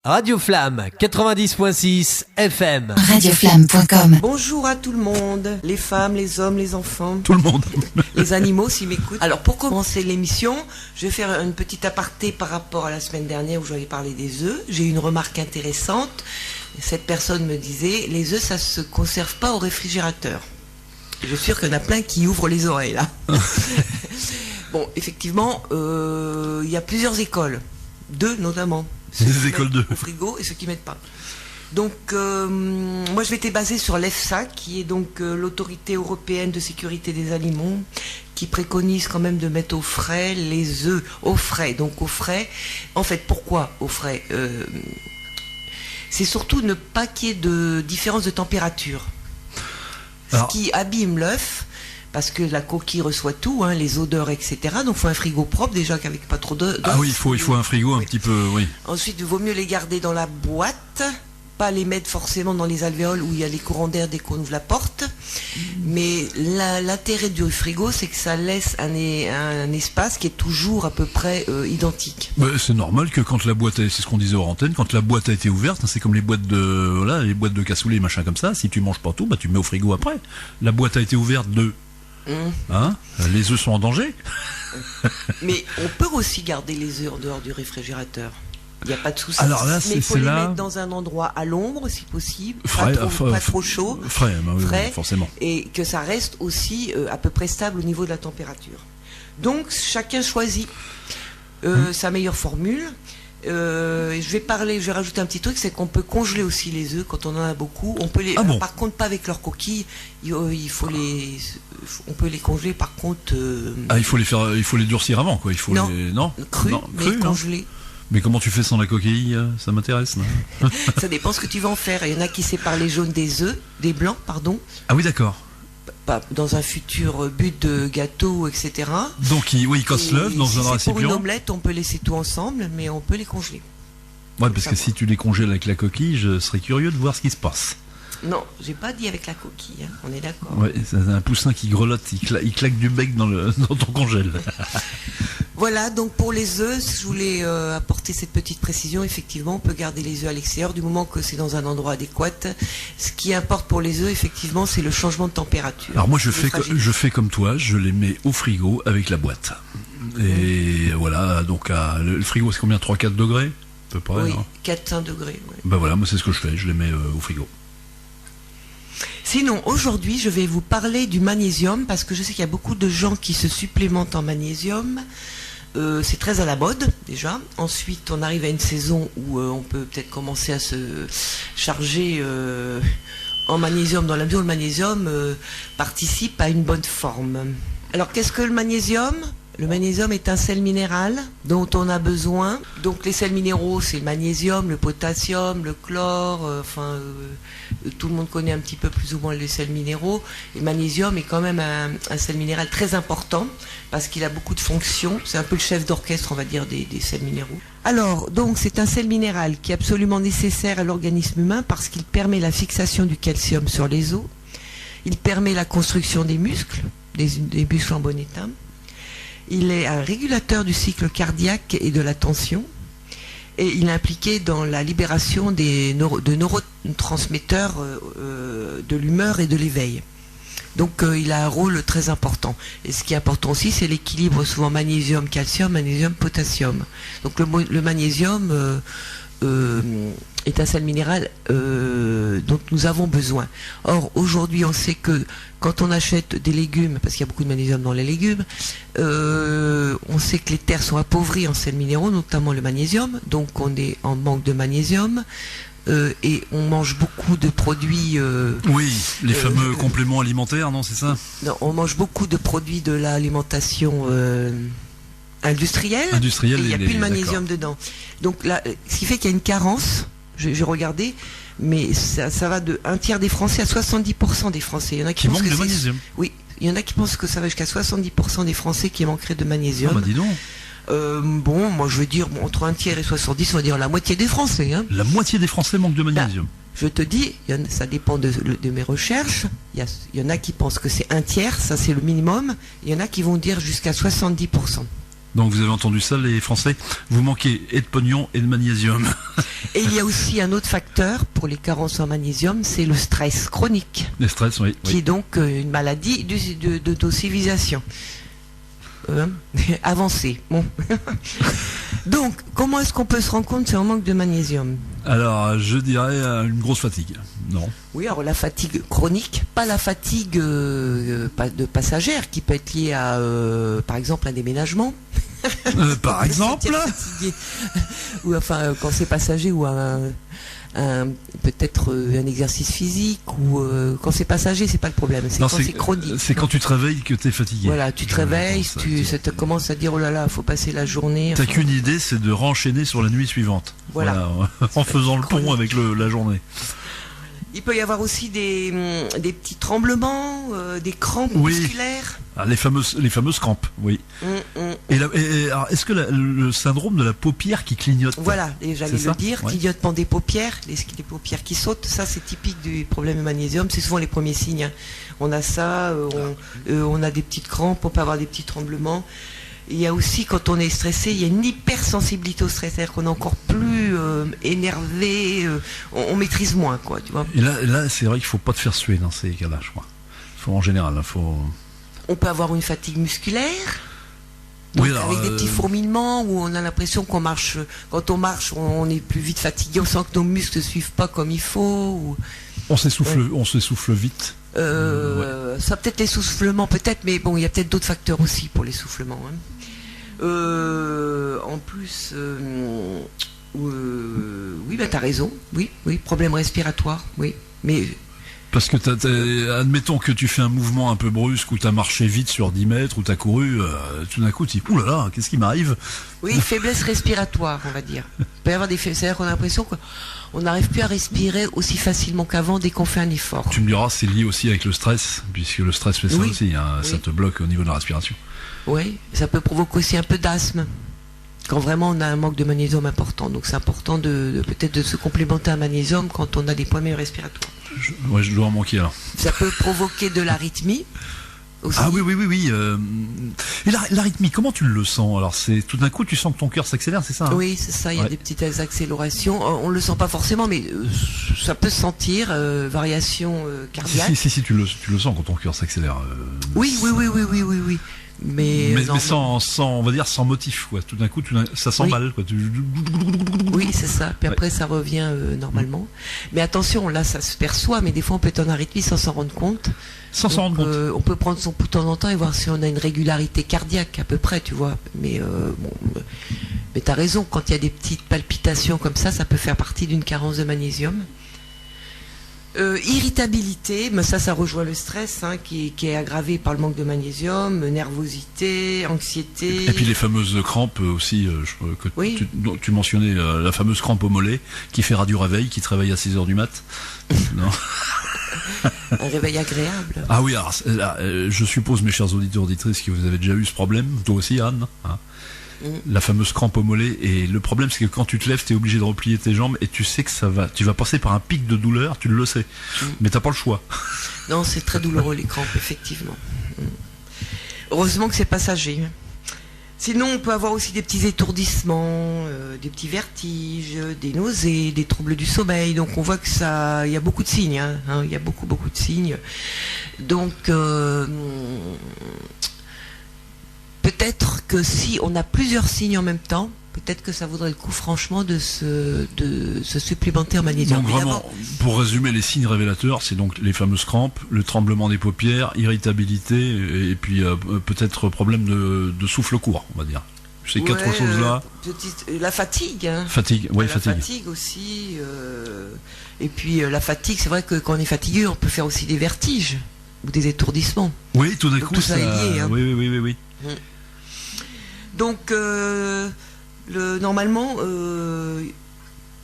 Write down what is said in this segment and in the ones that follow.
Radio Flamme 90.6 FM. Radioflamme.com. Bonjour à tout le monde, les femmes, les hommes, les enfants. Tout le monde. Les animaux s'ils m'écoutent. Alors pour commencer l'émission, je vais faire une petite aparté par rapport à la semaine dernière où j'avais parlé des œufs. J'ai eu une remarque intéressante. Cette personne me disait, les œufs ça se conserve pas au réfrigérateur. Je suis sûr qu'il y en a plein qui ouvrent les oreilles là. Bon, effectivement, il y a plusieurs écoles. Deux notamment. Les écoles de... au frigo et ceux qui mettent pas. Donc moi je m'étais basée sur l'EFSA qui est donc l'autorité européenne de sécurité des aliments qui préconise quand même de mettre au frais les œufs au frais. Donc au frais, en fait pourquoi au frais c'est surtout ne pas qu'il y ait de différence de température. Alors... Ce qui abîme l'œuf. Parce que la coquille reçoit tout, hein, les odeurs, etc. Donc il faut un frigo propre déjà avec pas trop d'odeurs. Ah oui, il faut un frigo un petit peu, oui. Ensuite, il vaut mieux les garder dans la boîte, pas les mettre forcément dans les alvéoles où il y a les courants d'air dès qu'on ouvre la porte. Mais l'intérêt du frigo, c'est que ça laisse un espace qui est toujours à peu près identique. Bah, c'est normal que quand la boîte, c'est ce qu'on disait hors antenne, quand la boîte a été ouverte, hein, c'est comme les boîtes de cassoulet, machin comme ça. Si tu manges pas tout, bah tu mets au frigo après. La boîte a été ouverte Hein, les œufs sont en danger. Mais on peut aussi garder les œufs en dehors du réfrigérateur. Il n'y a pas de souci. Alors là, mais il faut les mettre dans un endroit à l'ombre, si possible, frais, pas trop chaud, frais, oui, forcément. Et que ça reste aussi à peu près stable au niveau de la température. Donc chacun choisit sa meilleure formule. Je vais rajouter un petit truc, c'est qu'on peut congeler aussi les œufs quand on en a beaucoup. On peut les, par contre pas avec leurs coquilles. On peut les congeler par contre. Il faut les durcir avant quoi. Il faut cru, mais congelés. Mais comment tu fais sans la coquille? Ça m'intéresse. Ça dépend ce que tu vas en faire. Il y en a qui séparent les jaunes des blancs, pardon. Ah oui, d'accord. Dans un futur but de gâteau, etc. Donc ils cassent l'œuf dans un récipient. Pour une omelette, on peut laisser tout ensemble, mais on peut les congeler. Ouais, parce que si tu les congèles avec la coquille, je serais curieux de voir ce qui se passe. Non, j'ai pas dit avec la coquille, hein, on est d'accord. Ouais, c'est un poussin qui grelotte, il claque du bec dans ton congèle. Voilà, donc pour les œufs, je voulais apporter cette petite précision. Effectivement, on peut garder les œufs à l'extérieur du moment que c'est dans un endroit adéquat. Ce qui importe pour les œufs, effectivement, c'est le changement de température. Alors moi, je fais comme toi, je les mets au frigo avec la boîte. Et voilà, donc le frigo, c'est combien, 3-4 degrés à peu près? Oui, 4-5 degrés. Ouais. Ben voilà, moi c'est ce que je fais, je les mets au frigo. Sinon, aujourd'hui, je vais vous parler du magnésium, parce que je sais qu'il y a beaucoup de gens qui se supplémentent en magnésium. C'est très à la mode, déjà. Ensuite, on arrive à une saison où on peut peut-être commencer à se charger en magnésium, dans la mesure où le magnésium participe à une bonne forme. Alors, qu'est-ce que le magnésium ? Le magnésium est un sel minéral dont on a besoin. Donc les sels minéraux, c'est le magnésium, le potassium, le chlore, tout le monde connaît un petit peu plus ou moins les sels minéraux. Et le magnésium est quand même un sel minéral très important parce qu'il a beaucoup de fonctions. C'est un peu le chef d'orchestre, on va dire, des sels minéraux. Alors, donc c'est un sel minéral qui est absolument nécessaire à l'organisme humain parce qu'il permet la fixation du calcium sur les os. Il permet la construction des muscles, des muscles en bon état. Il est un régulateur du cycle cardiaque et de la tension. Et il est impliqué dans la libération de neurotransmetteurs de l'humeur et de l'éveil. Donc il a un rôle très important. Et ce qui est important aussi, c'est l'équilibre souvent magnésium-calcium, magnésium-potassium. Donc le magnésium est un sel minéral dont nous avons besoin. Or, aujourd'hui, on sait que quand on achète des légumes, parce qu'il y a beaucoup de magnésium dans les légumes, on sait que les terres sont appauvries en sels minéraux, notamment le magnésium, donc on est en manque de magnésium. Et on mange beaucoup de produits... oui, les fameux compléments alimentaires, non, c'est ça? Non, on mange beaucoup de produits de l'alimentation industrielle, et il n'y a plus de magnésium dedans. Donc là, ce qui fait qu'il y a une carence, j'ai regardé, mais ça va de un tiers des Français à 70% des Français. Il y en a qui manquent de magnésium. Oui, il y en a qui pensent que ça va jusqu'à 70% des Français qui manqueraient de magnésium. Ah bah dis donc. Bon, moi je veux dire, entre un tiers et 70, on va dire la moitié des Français. Hein. La moitié des Français manquent de magnésium. Je te dis, ça dépend de mes recherches. Il y en a qui pensent que c'est un tiers, ça c'est le minimum. Il y en a qui vont dire jusqu'à 70%. Donc vous avez entendu ça, les Français, vous manquez et de pognon et de magnésium. Et il y a aussi un autre facteur pour les carences en magnésium, c'est le stress chronique, Les stress, oui. qui est donc une maladie de nos civilisations. Avancée. Bon. Donc, comment est-ce qu'on peut se rendre compte c'est un manque de magnésium? Alors, je dirais une grosse fatigue. Non. Oui, alors la fatigue chronique, pas la fatigue de passagère qui peut être liée à, par exemple, un déménagement. Par exemple Fatigué. Ou enfin, quand c'est passager ou peut-être un exercice physique ou quand c'est passager, c'est pas le problème. C'est Non, quand c'est chronique. C'est quand tu te réveilles que tu es fatigué. Voilà, tu te réveilles, ça te commence à dire oh là là, faut passer la journée. T'as enfin, qu'une idée, c'est de renchaîner sur la nuit suivante. Voilà. En faisant le pont avec la journée. Il peut y avoir aussi des petits tremblements, des crampes Oui. musculaires. Ah, les fameuses crampes, oui. Et alors, est-ce que le syndrome de la paupière qui clignote? Voilà, et j'allais C'est le ça dire, Ouais. clignotement des paupières, les paupières qui sautent, ça c'est typique du problème de magnésium, c'est souvent les premiers signes. Hein. On a ça, on a des petites crampes, on peut avoir des petits tremblements. Et il y a aussi, quand on est stressé, il y a une hypersensibilité au stress, c'est-à-dire qu'on est encore plus énervé, on maîtrise moins, quoi, tu vois. Et là, c'est vrai qu'il faut pas te faire suer dans ces cas-là, je crois. Faut en général, faut. On peut avoir une fatigue musculaire. Donc, Oui, alors, avec des petits fourmillements où on a l'impression qu'on marche, quand on marche, on est plus vite fatigué, on sent que nos muscles ne suivent pas comme il faut. Ou... On s'essouffle vite. Ça peut-être l'essoufflement, peut-être, mais bon, il y a peut-être d'autres facteurs aussi pour l'essoufflement. Hein. En plus, oui, bah t'as raison. Oui, problème respiratoire, oui, mais. Parce que admettons que tu fais un mouvement un peu brusque ou t'as marché vite sur 10 mètres ou t'as couru, tout d'un coup tu dis ouh là là, qu'est-ce qui m'arrive? Oui, faiblesse respiratoire, on va dire. Il peut y avoir c'est-à-dire qu'on a l'impression qu'on n'arrive plus à respirer aussi facilement qu'avant dès qu'on fait un effort. Tu me diras, c'est lié aussi avec le stress, puisque le stress fait ça Oui. aussi, hein, Oui. ça te bloque au niveau de la respiration. Oui, ça peut provoquer aussi un peu d'asthme. Quand vraiment on a un manque de magnésium important. Donc c'est important peut-être de se complémenter un magnésium quand on a des problèmes respiratoires. Je dois en manquer alors. Ça peut provoquer de l'arythmie aussi. Ah oui. Et l'arythmie, comment tu le sens? Alors c'est tout d'un coup tu sens que ton cœur s'accélère, c'est ça hein? Oui, c'est ça, il y a Ouais. des petites accélérations. On le sent pas forcément, mais ça peut se sentir, variation cardiaque. Si, tu le sens quand ton cœur s'accélère. Oui. Mais sans, on va dire sans motif, quoi. Tout d'un coup, ça s'emballe, quoi. oui, c'est ça. Puis après, ça revient normalement. Mais attention, là, ça se perçoit, mais des fois, on peut être en arythmie sans s'en rendre compte. Sans s'en rendre compte. On peut prendre son pouls de temps en temps et voir si on a une régularité cardiaque, à peu près, tu vois. Mais mais t'as raison, quand il y a des petites palpitations comme ça peut faire partie d'une carence de magnésium. Irritabilité, mais ça rejoint le stress hein, qui est aggravé par le manque de magnésium, nervosité, anxiété. Et puis les fameuses crampes aussi, que Oui. tu mentionnais la fameuse crampe au mollet qui fait du réveil, qui te réveille à 6h du mat. Non. Un réveil agréable. Ah oui, alors je suppose, mes chers auditeurs auditrices, que vous avez déjà eu ce problème, toi aussi Anne, hein. La fameuse crampe au mollet, et le problème c'est que quand tu te lèves, tu es obligé de replier tes jambes et tu sais que tu vas passer par un pic de douleur, tu le sais, mais t'as pas le choix. Non, c'est très douloureux les crampes, effectivement. Heureusement que c'est passager. Sinon, on peut avoir aussi des petits étourdissements, des petits vertiges, des nausées, des troubles du sommeil. Donc on voit que il y a beaucoup de signes. Hein, il y a beaucoup de signes. Donc peut-être que si on a plusieurs signes en même temps, peut-être que ça vaudrait le coup franchement de se supplémenter en magnésium. Donc vraiment, pour résumer, les signes révélateurs, c'est donc les fameuses crampes, le tremblement des paupières, irritabilité, et puis peut-être problème de souffle court, on va dire. Ces quatre choses-là. La fatigue. Hein. Fatigue, oui, fatigue. La fatigue aussi. Et puis la fatigue, c'est vrai que quand on est fatigué, on peut faire aussi des vertiges ou des étourdissements. Oui, tout d'un coup, tout ça est lié. Hein. Oui. Donc, normalement,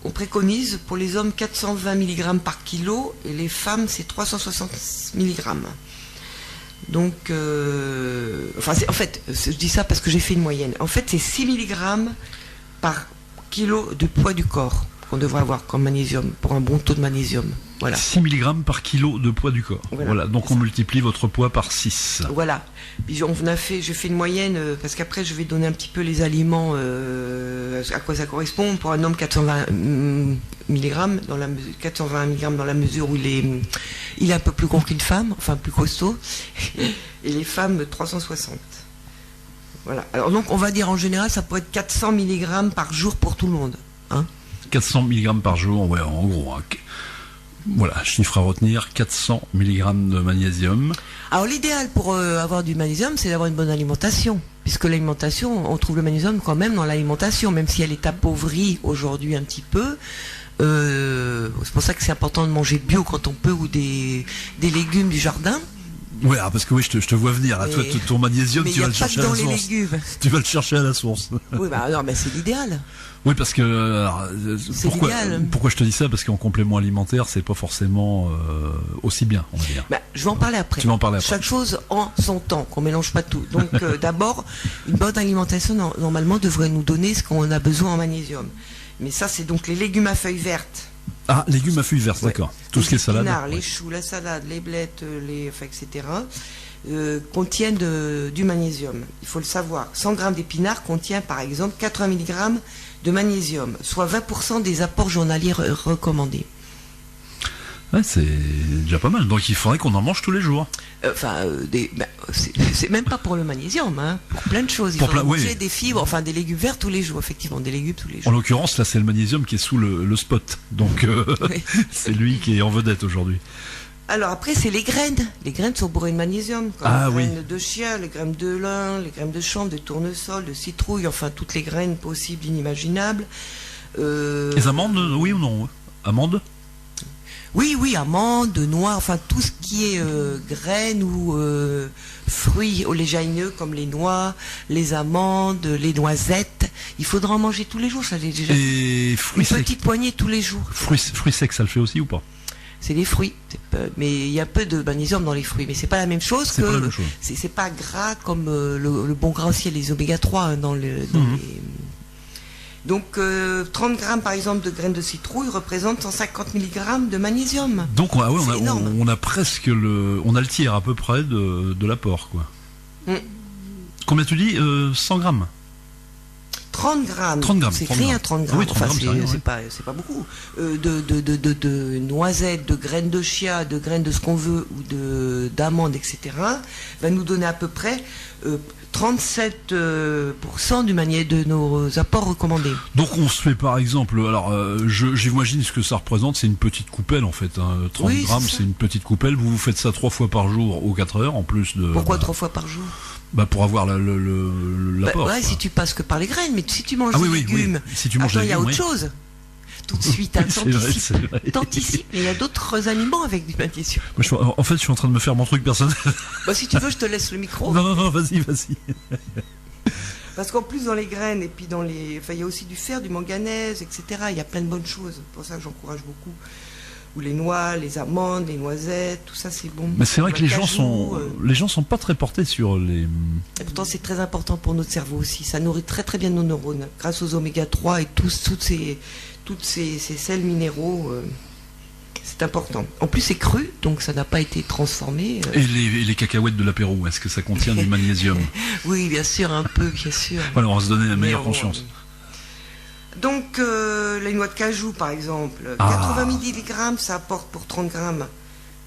on préconise pour les hommes 420 mg par kilo et les femmes, c'est 360 mg. Donc, en fait, je dis ça parce que j'ai fait une moyenne. En fait, c'est 6 mg par kilo de poids du corps qu'on devrait avoir comme magnésium, pour un bon taux de magnésium. Voilà. 6 mg par kilo de poids du corps. Voilà. Donc on multiplie votre poids par 6. Voilà. Puis j'ai fait une moyenne, parce qu'après je vais donner un petit peu les aliments, à quoi ça correspond. Pour un homme, 420 mg dans la mesure, 420 mg dans la mesure où il est un peu plus gros qu'une femme, enfin plus costaud, et les femmes 360. Voilà. Alors donc on va dire en général ça peut être 400 mg par jour pour tout le monde. Hein, 400 mg par jour, ouais, en gros. Hein. Voilà, chiffre à retenir, 400 mg de magnésium. Alors l'idéal pour avoir du magnésium, c'est d'avoir une bonne alimentation. Puisque l'alimentation, on trouve le magnésium quand même dans l'alimentation, même si elle est appauvrie aujourd'hui un petit peu. C'est pour ça que c'est important de manger bio quand on peut, ou des légumes du jardin. Ouais, parce que oui, je te vois venir. Là, toi, ton magnésium, tu vas le chercher à la source. Tu vas le chercher à la source. Oui, bah non, mais c'est l'idéal. Oui, parce que pourquoi je te dis ça? Parce qu'en complément alimentaire, c'est pas forcément aussi bien, on va dire. Bah, je vais en parler après. Tu vas en parler après. Chaque chose en son temps, qu'on mélange pas tout. Donc d'abord, une bonne alimentation normalement devrait nous donner ce qu'on a besoin en magnésium. Mais ça, c'est donc les légumes à feuilles vertes. Ah, légumes à feuilles vertes, d'accord. Tout ce qui est salade. Les épinards, les choux, la salade, les blettes, etc. Contiennent du magnésium. Il faut le savoir. 100 g d'épinards contient par exemple 80 mg de magnésium, soit 20% des apports journaliers recommandés. Ouais, c'est déjà pas mal. Donc il faudrait qu'on en mange tous les jours. C'est même pas pour le magnésium, hein, pour plein de choses. Il faut manger des fibres, enfin des légumes verts tous les jours, effectivement, des légumes tous les jours. En l'occurrence, là, c'est le magnésium qui est sous le spot. Donc oui. C'est lui qui est en vedette aujourd'hui. Alors après, c'est les graines. Les graines sont bourrées de magnésium, comme les graines de chia, les graines de lin, les graines de chanvre, de tournesol, de citrouille, enfin toutes les graines possibles, inimaginables. Les amandes, oui ou non? Amandes? Oui, amandes, noix, enfin tout ce qui est graines ou fruits oléagineux comme les noix, les amandes, les noisettes. Il faudra en manger tous les jours, ça j'ai déjà. Et fruits secs. Une petite poignée tous les jours. Fruits secs, ça le fait aussi ou pas? C'est les fruits, mais il y a peu de magnésium dans les fruits, mais c'est pas la même chose c'est pas la même chose. C'est pas gras comme le bon gras aussi, les oméga 3 hein, dans les. Donc 30 grammes par exemple de graines de citrouille représentent 150 mg de magnésium. Donc on a presque on a le tiers à peu près de l'apport, quoi. Combien tu dis 100 grammes? 30 grammes. 30 grammes. C'est rien, 30 grammes. Oui, 30 grammes, c'est pas beaucoup. De noisettes, de graines de chia, de graines de ce qu'on veut, ou d'amandes, etc., va nous donner à peu près 37% de nos apports recommandés. Donc on se fait par exemple, alors j'imagine ce que ça représente, c'est une petite coupelle en fait. 30 grammes, c'est une petite coupelle. Vous faites ça 3 fois par jour aux 4 heures, en plus de... Pourquoi 3 fois par jour? Pour avoir l'apport. Si tu passes que par les graines, mais si tu manges des légumes, si tu manges il y a autre chose. Tout de suite, t'anticipes. Mais il y a d'autres aliments avec du magnésium. En fait, je suis en train de me faire mon truc personnel. Si tu veux, je te laisse le micro. Non, vas-y. Parce qu'en plus, dans les graines, et puis il y a aussi du fer, du manganèse, etc. Il y a plein de bonnes choses. C'est pour ça que j'encourage beaucoup. Ou les noix, les amandes, les noisettes, tout ça c'est bon. Mais c'est vrai que les gens sont pas très portés sur les... Et pourtant c'est très important pour notre cerveau aussi. Ça nourrit très très bien nos neurones. Grâce aux oméga 3 et toutes ces sels minéraux, c'est important. En plus c'est cru, donc ça n'a pas été transformé. Et les cacahuètes de l'apéro, est-ce que ça contient du magnésium? Oui, bien sûr, un peu, bien sûr. Voilà, on va se donner la meilleure conscience. Donc, les noix de cajou, par exemple, 80 mg, ça apporte pour 30 grammes.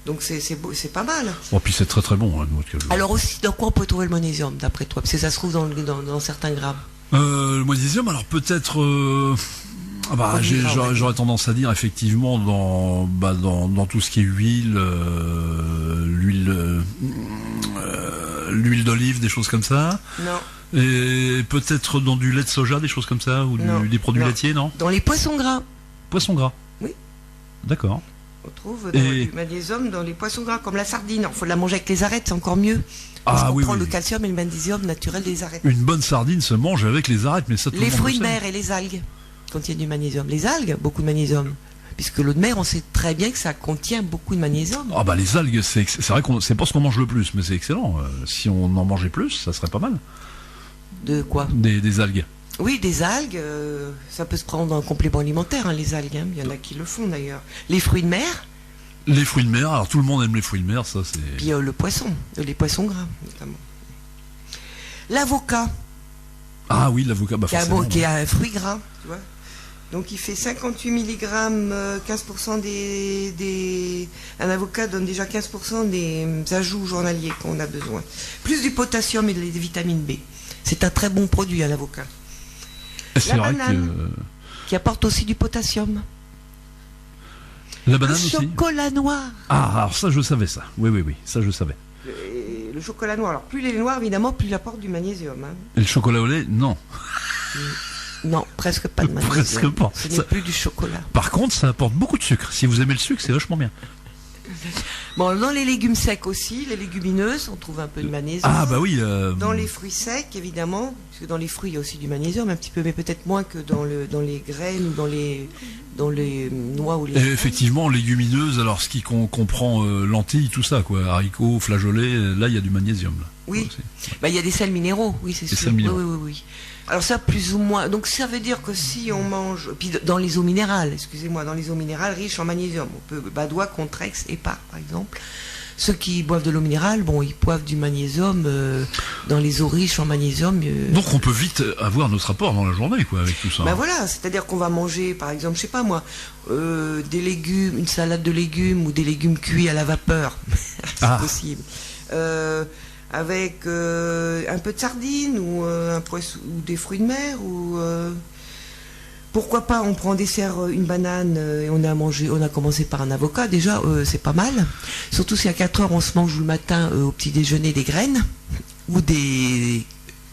Donc, c'est pas mal. Puis c'est très très bon, la noix de cajou. Alors aussi, dans quoi on peut trouver le magnésium, d'après toi? Parce que ça se trouve dans certains grammes. Le magnésium, alors peut-être... j'aurais tendance à dire, effectivement, dans tout ce qui est huile, l'huile d'olive, des choses comme ça. Non. Et peut-être dans du lait de soja, des choses comme ça, ou des produits laitiers, non? Dans les poissons gras. Poissons gras? Oui. D'accord. On trouve du magnésium dans les poissons gras, comme la sardine. Il faut la manger avec les arêtes, c'est encore mieux. Parce qu'on prend le calcium et le magnésium naturel des arêtes. Une bonne sardine se mange avec les arêtes, mais ça tout le monde le sait. Les fruits de mer et les algues contiennent du magnésium. Les algues, beaucoup de magnésium. Puisque l'eau de mer, on sait très bien que ça contient beaucoup de magnésium. Les algues, c'est vrai qu'on c'est pas ce qu'on mange le plus, mais c'est excellent. Si on en mangeait plus, ça serait pas mal. De quoi? Des algues. Oui, des algues, ça peut se prendre en complément alimentaire, hein, les algues. Il y en a qui le font d'ailleurs. Les fruits de mer, Les fruits de mer, alors tout le monde aime les fruits de mer, ça c'est... Puis le poisson, les poissons gras notamment. L'avocat, Ah oui, l'avocat, bah forcément. qui a un fruit gras, tu vois. Donc il fait 58 mg, 15% Un avocat donne déjà 15% des ajouts journaliers qu'on a besoin. Plus du potassium et des vitamines B. C'est un très bon produit, un avocat. C'est vrai banane, qui apporte aussi du potassium. La banane Le aussi. chocolat noir. Ah, alors ça je savais ça. Oui, ça je savais. Le chocolat noir. Alors plus il est noir, évidemment, plus il apporte du magnésium. Hein. Et le chocolat au lait, non. Non, presque pas de magnésium. Presque pas. Ce n'est Ça- plus du chocolat. Par contre, ça apporte beaucoup de sucre. Si vous aimez le sucre, c'est vachement bien. Bon, dans les légumes secs aussi, les légumineuses, on trouve un peu de magnésium. Ah bah oui. Dans les fruits secs, évidemment, parce que dans les fruits, il y a aussi du magnésium, un petit peu, mais peut-être moins que dans les graines ou dans les noix ou les... Effectivement, légumineuses, alors ce qui comprend lentilles, tout ça, quoi, haricots, flageolets, là il y a du magnésium. Là. Oui. Aussi. Bah, il y a des sels minéraux, oui, c'est Des sûr. sels minéraux. Oui. Alors ça, plus ou moins. Donc ça veut dire que si on mange... Puis dans les eaux minérales, excusez-moi, dans les eaux minérales riches en magnésium, on peut Badois, Contrex, Épar, par exemple. Ceux qui boivent de l'eau minérale, bon, ils boivent du magnésium dans les eaux riches en magnésium. Donc on peut vite avoir notre rapport dans la journée, quoi, avec tout ça. Ben voilà, c'est-à-dire qu'on va manger, par exemple, je sais pas moi, des légumes, une salade de légumes ou des légumes cuits à la vapeur, c'est possible. Avec un peu de sardines ou un poisson ou des fruits de mer ou pourquoi pas on prend en dessert une banane et on a commencé par un avocat déjà, c'est pas mal. Surtout si à 4 heures on se mange le matin au petit déjeuner des graines ou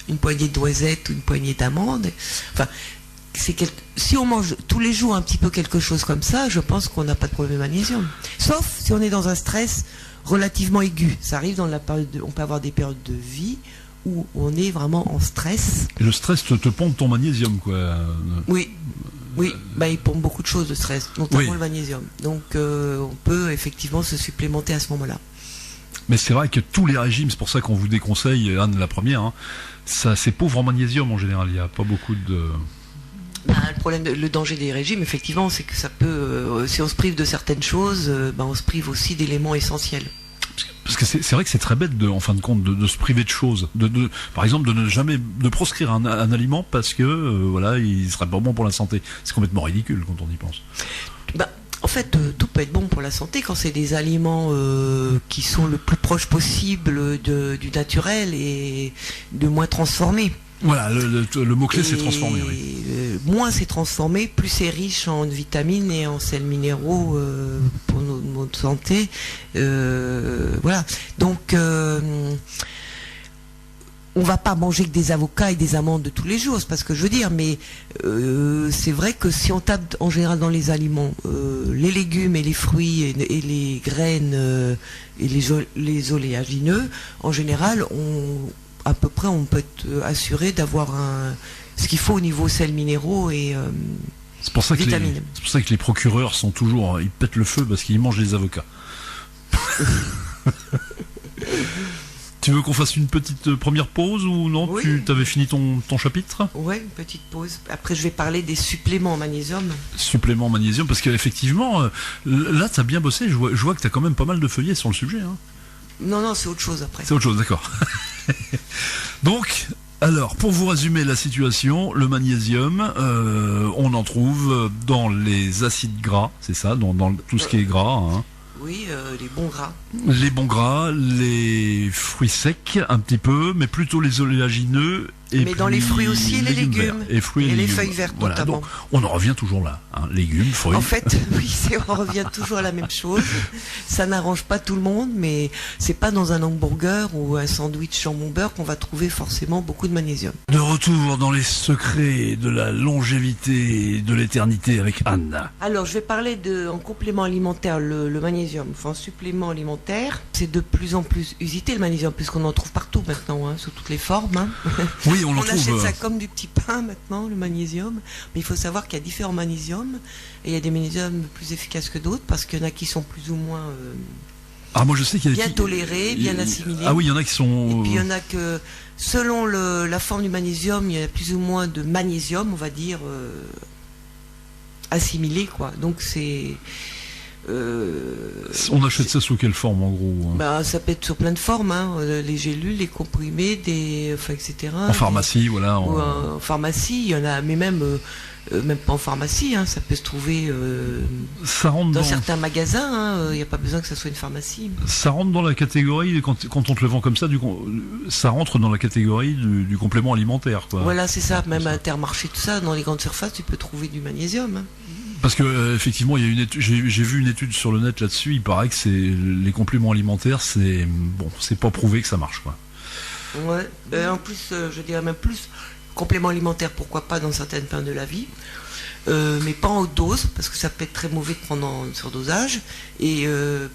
une poignée de noisettes ou une poignée d'amandes. Enfin, si on mange tous les jours un petit peu quelque chose comme ça, je pense qu'on n'a pas de problème de magnésium. Sauf si on est dans un stress relativement aigu. Ça arrive dans la période on peut avoir des périodes de vie où on est vraiment en stress. Et le stress te pompe ton magnésium, quoi. Oui, bah, il pompe beaucoup de choses, le stress, notamment Oui. le magnésium. Donc on peut effectivement se supplémenter à ce moment-là. Mais c'est vrai que tous les régimes, c'est pour ça qu'on vous déconseille, Anne la première, hein, ça c'est pauvre en magnésium en général, il n'y a pas beaucoup de... Bah, le danger des régimes, effectivement, c'est que ça peut, si on se prive de certaines choses, bah, on se prive aussi d'éléments essentiels. Parce que c'est vrai que c'est très bête, en fin de compte, de se priver de choses. Par exemple, de ne jamais de proscrire un aliment parce que voilà, il serait pas bon pour la santé. C'est complètement ridicule quand on y pense. Bah, en fait, tout peut être bon pour la santé quand c'est des aliments qui sont le plus proche possible du naturel et de moins transformés. Voilà, le mot-clé c'est transformé. Oui. Moins c'est transformé, plus c'est riche en vitamines et en sels minéraux pour notre santé. Voilà. Donc, on va pas manger que des avocats et des amandes de tous les jours, c'est pas ce que je veux dire, mais c'est vrai que si on tape en général dans les aliments, les légumes et les fruits et les graines et les oléagineux, en général, à peu près, on peut être assuré d'avoir ce qu'il faut au niveau sels minéraux et c'est pour ça vitamines. C'est pour ça que les procureurs sont toujours, ils pètent le feu parce qu'ils mangent les avocats. Tu veux qu'on fasse une petite première pause ou non? Oui. Tu avais fini ton chapitre? Ouais, une petite pause. Après, je vais parler des suppléments en magnésium. Supplément magnésium, parce qu'effectivement, là, tu as bien bossé. Je vois que tu as quand même pas mal de feuillets sur le sujet. Hein. Non, c'est autre chose après. C'est autre chose, d'accord. Donc, alors, pour vous résumer la situation, le magnésium, on en trouve dans les acides gras, c'est ça, dans tout ce qui est gras. Hein. Oui, les bons gras. Les bons gras, les fruits secs un petit peu, mais plutôt les oléagineux. Et mais dans les fruits aussi et les légumes. Verts. Et fruits et les légumes. feuilles vertes Voilà, notamment. donc on en revient toujours là. Hein. Légumes, fruits. En fait, oui, on revient toujours à la même chose. Ça n'arrange pas tout le monde, mais c'est pas dans un hamburger ou un sandwich jambon beurre qu'on va trouver forcément beaucoup de magnésium. De retour dans les secrets de la longévité et de l'éternité avec Anne. Alors, je vais parler en complément alimentaire, le magnésium, enfin en supplément alimentaire. C'est de plus en plus usité le magnésium, puisqu'on en trouve partout maintenant, hein, sous toutes les formes. Hein. Oui, on On trouve. achète ça comme du petit pain maintenant, le magnésium. Mais il faut savoir qu'il y a différents magnésiums. Et il y a des magnésiums plus efficaces que d'autres, parce qu'il y en a qui sont plus ou moins Ah, moi je sais qu'il y a bien tolérés, bien assimilés. Ah oui, il y en a qui sont. Et puis il y en a que, selon la forme du magnésium, il y a plus ou moins de magnésium, on va dire, assimilé, quoi. Donc c'est... On achète ça sous quelle forme en gros? Bah, ça peut être sur plein de formes, hein, les gélules, les comprimés, etc. En pharmacie, voilà. Ou en pharmacie, il y en a, mais même pas en pharmacie, hein, ça peut se trouver ça rentre dans certains magasins, il n'y a pas besoin que ça soit une pharmacie. Ça rentre dans la catégorie, quand on te le vend comme ça, ça rentre dans la catégorie du complément alimentaire, quoi. Voilà, c'est ça, même à Intermarché, tout ça, dans les grandes surfaces, tu peux trouver du magnésium. Hein. Parce que effectivement, il y a une étude, j'ai vu une étude sur le net là-dessus. Il paraît que les compléments alimentaires, c'est pas prouvé que ça marche, quoi. Ouais. En plus, je dirais même plus compléments alimentaires, pourquoi pas dans certaines périodes de la vie, mais pas en haute dose parce que ça peut être très mauvais de prendre en surdosage et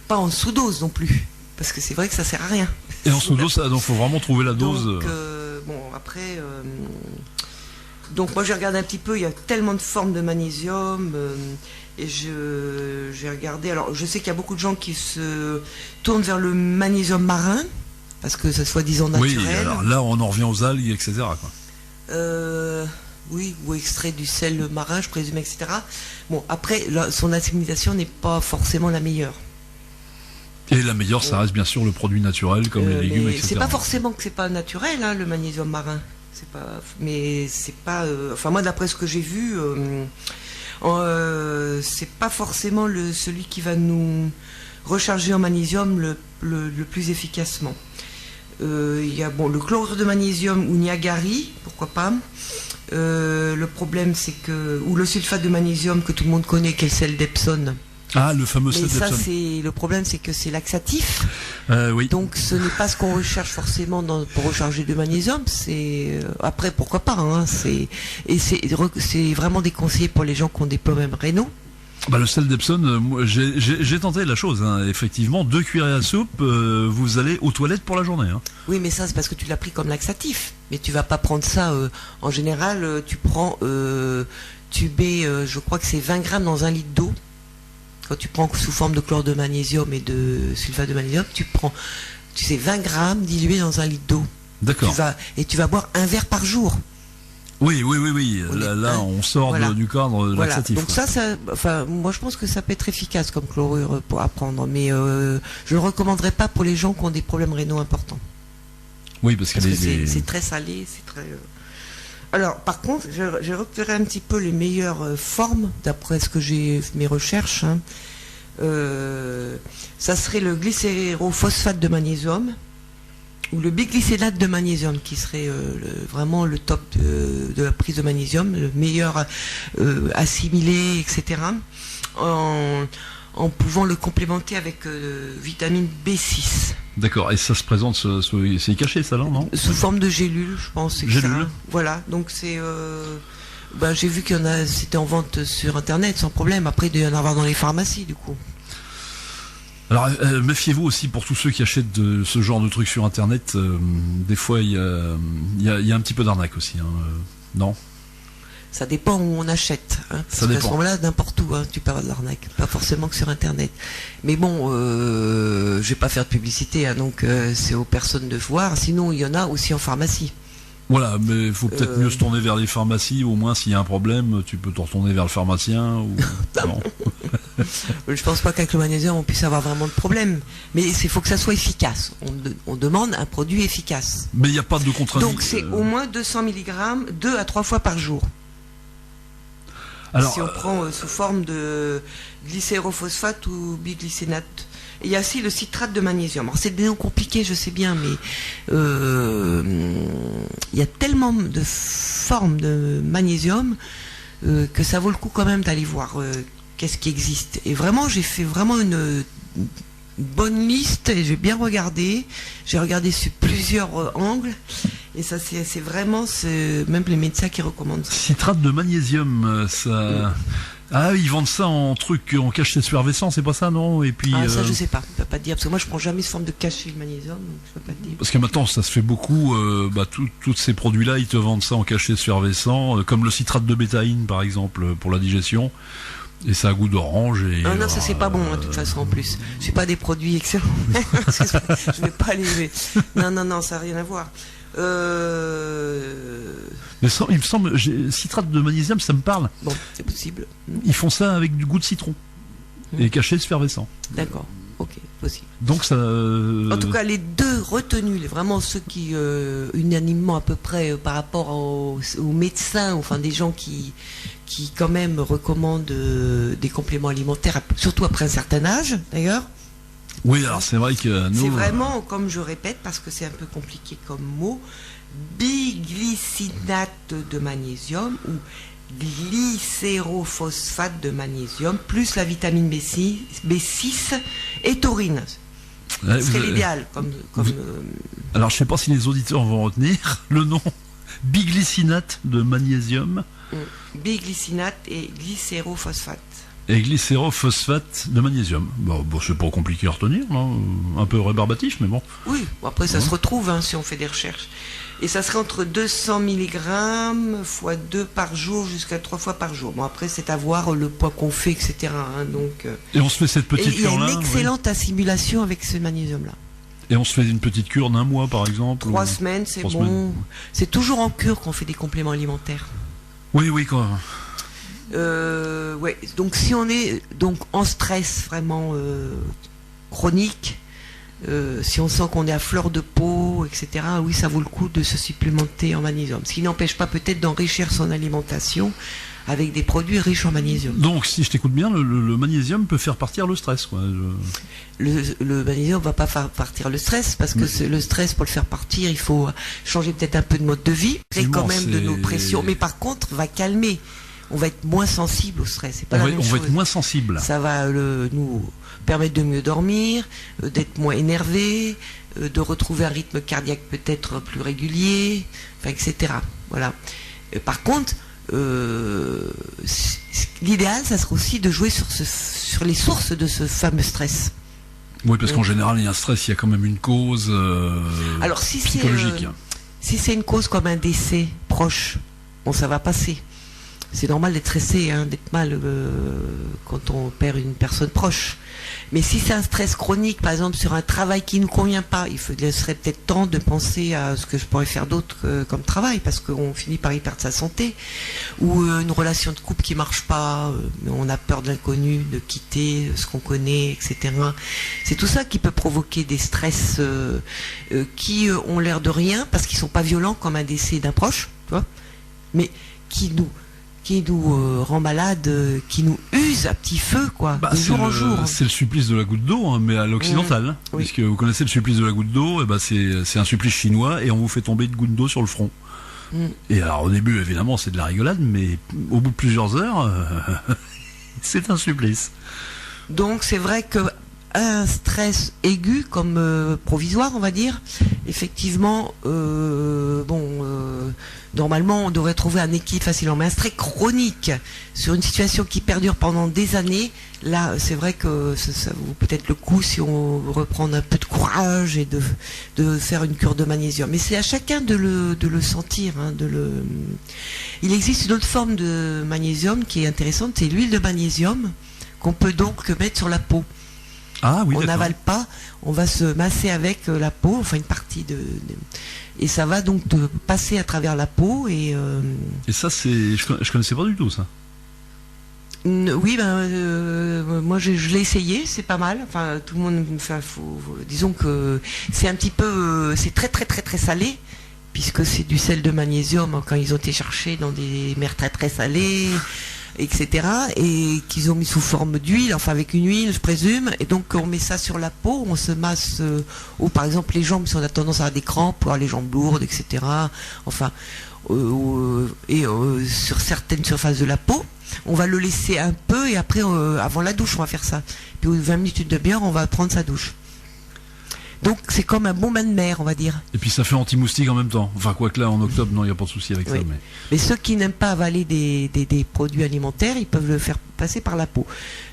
pas en sous-dose non plus parce que c'est vrai que ça sert à rien. Et en sous-dose, donc faut vraiment trouver la dose. Donc, bon après. Donc moi j'ai regardé un petit peu, il y a tellement de formes de magnésium et j'ai regardé, alors je sais qu'il y a beaucoup de gens qui se tournent vers le magnésium marin parce que c'est soi-disant naturel. Oui, alors là on en revient aux algues, etc. quoi. Oui, ou extrait du sel marin, je présume, etc. Bon, après, son assimilation n'est pas forcément la meilleure. Et la meilleure, ça reste bien sûr le produit naturel comme les légumes, etc. C'est pas forcément que c'est pas naturel, hein, le magnésium marin. Mais c'est pas. Enfin, moi, d'après ce que j'ai vu, c'est pas forcément celui qui va nous recharger en magnésium le plus efficacement. Il y a le chlorure de magnésium ou Niagari, pourquoi pas. Le problème, c'est que. Ou le sulfate de magnésium que tout le monde connaît, qui est le sel d'Epsom. Ah, le fameux sel d'Epsom. Le problème, c'est que c'est laxatif. Oui. Donc, ce n'est pas ce qu'on recherche forcément pour recharger de magnésium. C'est après, pourquoi pas. Hein, c'est vraiment déconseillé pour les gens qui ont des problèmes rénaux. Bah, le sel d'Epsom, j'ai tenté la chose. Hein. Effectivement, 2 cuillerées à soupe, vous allez aux toilettes pour la journée. Hein. Oui, mais ça, c'est parce que tu l'as pris comme laxatif. Mais tu vas pas prendre ça. En général, tu prends, tu mets, je crois que c'est 20 grammes dans 1 litre d'eau. Quand tu prends sous forme de chlore de magnésium et de sulfate de magnésium, tu prends, 20 grammes dilués dans 1 litre d'eau. D'accord. Tu vas boire 1 verre par jour. Oui. Là, on sort du cadre laxatif. Donc moi je pense que ça peut être efficace comme chlorure pour apprendre, mais je ne le recommanderais pas pour les gens qui ont des problèmes rénaux importants. Oui, parce que c'est très salé, c'est très. Alors, par contre, j'ai repéré un petit peu les meilleures formes d'après ce que j'ai mes recherches. Hein. Ça serait le glycérophosphate de magnésium. Ou le biglycénate de magnésium qui serait vraiment le top de la prise de magnésium, le meilleur assimilé, etc. En pouvant le complémenter avec vitamine B6. D'accord, et ça se présente, c'est caché ça là, non? Sous forme de gélule, je pense. Gélule. Voilà, donc c'est... j'ai vu qu'il y en a, c'était en vente sur Internet sans problème. Après, il doit y en avoir dans les pharmacies, du coup. Alors, méfiez-vous aussi pour tous ceux qui achètent ce genre de trucs sur Internet. Des fois, il y a un petit peu d'arnaque aussi. Hein, non? Ça dépend où on achète. Hein, ça dépend. À ce moment-là, n'importe où, hein, tu parles de l'arnaque. Pas forcément que sur Internet. Mais bon, je vais pas faire de publicité, hein, donc c'est aux personnes de voir. Sinon, il y en a aussi en pharmacie. Voilà, mais il faut peut-être mieux se tourner vers les pharmacies. Au moins, s'il y a un problème, tu peux te retourner vers le pharmacien. Ou... non. Je pense pas qu'avec le magnésium, on puisse avoir vraiment de problème. Mais il faut que ça soit efficace. On demande un produit efficace. Mais il n'y a pas de contre-indication. Donc, c'est au moins 200 mg 2 à 3 fois par jour. Alors, si on prend sous forme de glycérophosphate ou biglycénate. Et il y a aussi le citrate de magnésium. Alors c'est bien compliqué, je sais bien, mais il y a tellement de formes de magnésium que ça vaut le coup quand même d'aller voir qu'est-ce qui existe. Et vraiment, j'ai fait vraiment une bonne liste et j'ai bien regardé. J'ai regardé sur plusieurs angles. Et ça, c'est vraiment même les médecins qui recommandent ça. Citrate de magnésium, ça... Ah, ils vendent ça en truc, en cachet effervescent, c'est pas ça, non? Et puis, ça, je sais pas. Je peux pas te dire. Parce que moi, je prends jamais ce forme de cachet de magnésium, donc je peux pas te dire. Parce que maintenant, ça se fait beaucoup. Tous ces produits-là, ils te vendent ça en cachet effervescent, comme le citrate de bétaïne, par exemple, pour la digestion. Et ça a goût d'orange. Ah non, ça c'est pas bon, hein, de toute façon, en plus. C'est pas des produits excellents. Je vais pas les. Non, ça n'a rien à voir. Mais ça, il me semble, citrate de magnésium, ça me parle. Bon, c'est possible. Ils font ça avec du goût de citron. et cachet effervescent. D'accord, ok, possible. Donc ça. En tout cas, les deux retenus, vraiment ceux qui, unanimement à peu près par rapport aux médecins, enfin des gens qui quand même recommandent des compléments alimentaires, surtout après un certain âge d'ailleurs. Oui, alors c'est vrai que nous. C'est vraiment, comme je répète, parce que c'est un peu compliqué comme mot, biglycinate de magnésium ou glycérophosphate de magnésium plus la vitamine B6 et taurine. Ce serait l'idéal. Alors je sais pas si les auditeurs vont retenir le nom biglycinate de magnésium. Biglycinate et glycérophosphate. Et glycérophosphate de magnésium. Bon, c'est pas compliqué à retenir, non, un peu rébarbatif, mais bon. Oui, après ça se retrouve si on fait des recherches. Et ça serait entre 200 mg fois 2 par jour jusqu'à 3 fois par jour. Bon, après, c'est à voir le poids qu'on fait, etc. Donc, et on se fait cette petite cure-là. Il y a une excellente assimilation avec ce magnésium-là. Et on se fait une petite cure d'1 mois, par exemple 3 semaines, c'est bon. Semaines. C'est toujours en cure qu'on fait des compléments alimentaires. Oui, quoi. Ouais. Donc, si on est en stress vraiment chronique, si on sent qu'on est à fleur de peau, etc., oui, ça vaut le coup de se supplémenter en magnésium. Ce qui n'empêche pas peut-être d'enrichir son alimentation avec des produits riches en magnésium. Donc, si je t'écoute bien, le magnésium peut faire partir le stress, quoi. Le magnésium va pas faire partir le stress, parce que le stress, pour le faire partir, il faut changer peut-être un peu de mode de vie, quand même de nos pressions, mais par contre, va calmer. On va être moins sensible au stress. C'est pas la même chose. On va être moins sensible. Ça va nous permettre de mieux dormir, d'être moins énervé, de retrouver un rythme cardiaque peut-être plus régulier, enfin, etc. Voilà. Par contre, l'idéal, ça serait aussi de jouer sur les sources de ce fameux stress. Oui, parce qu'en général, il y a un stress, il y a quand même une cause Alors, psychologique. Si c'est une cause comme un décès proche, bon, ça va passer. C'est normal d'être stressé, d'être mal quand on perd une personne proche. Mais si c'est un stress chronique, par exemple sur un travail qui ne nous convient pas, il serait peut-être temps de penser à ce que je pourrais faire d'autre comme travail, parce qu'on finit par y perdre sa santé. Ou une relation de couple qui marche pas, on a peur de l'inconnu, de quitter ce qu'on connaît, etc. C'est tout ça qui peut provoquer des stress qui ont l'air de rien, parce qu'ils sont pas violents comme un décès d'un proche, tu vois, mais qui nous rend malade, qui nous use à petit feu, quoi, de jour en jour. C'est le supplice de la goutte d'eau, mais à l'occidental. Oui. Puisque vous connaissez le supplice de la goutte d'eau, c'est un supplice chinois et on vous fait tomber une goutte d'eau sur le front. Et alors au début, évidemment, c'est de la rigolade, mais au bout de plusieurs heures, c'est un supplice. Donc c'est vrai que un stress aigu comme provisoire, on va dire, effectivement, normalement on devrait trouver un équilibre facilement, mais un stress chronique sur une situation qui perdure pendant des années, là c'est vrai que ça vaut peut-être le coup, si on reprend un peu de courage et de faire une cure de magnésium. Mais c'est à chacun de le sentir, Il existe une autre forme de magnésium qui est intéressante, c'est l'huile de magnésium qu'on peut donc mettre sur la peau. Ah oui, on n'avale pas, on va se masser avec la peau, enfin une partie et ça va donc passer à travers la peau et ça je connaissais pas du tout ça. Oui, moi je l'ai essayé, c'est pas mal. Enfin tout le monde, disons que c'est un petit peu, c'est très très très très salé, puisque c'est du sel de magnésium quand ils ont été cherchés dans des mers très très salées, etc. et qu'ils ont mis sous forme d'huile, enfin avec une huile, je présume, et donc on met ça sur la peau, on se masse, ou par exemple les jambes, si on a tendance à avoir des crampes, pour avoir les jambes lourdes, etc. Enfin, sur certaines surfaces de la peau, on va le laisser un peu, et après, avant la douche, on va faire ça. Puis 20 minutes, une demi-heure, on va prendre sa douche. Donc c'est comme un bon bain de mer, on va dire. Et puis ça fait anti-moustique en même temps. Enfin, quoique là, en octobre, non, il n'y a pas de souci avec ça. Mais ceux qui n'aiment pas avaler des produits alimentaires, ils peuvent le faire passer par la peau.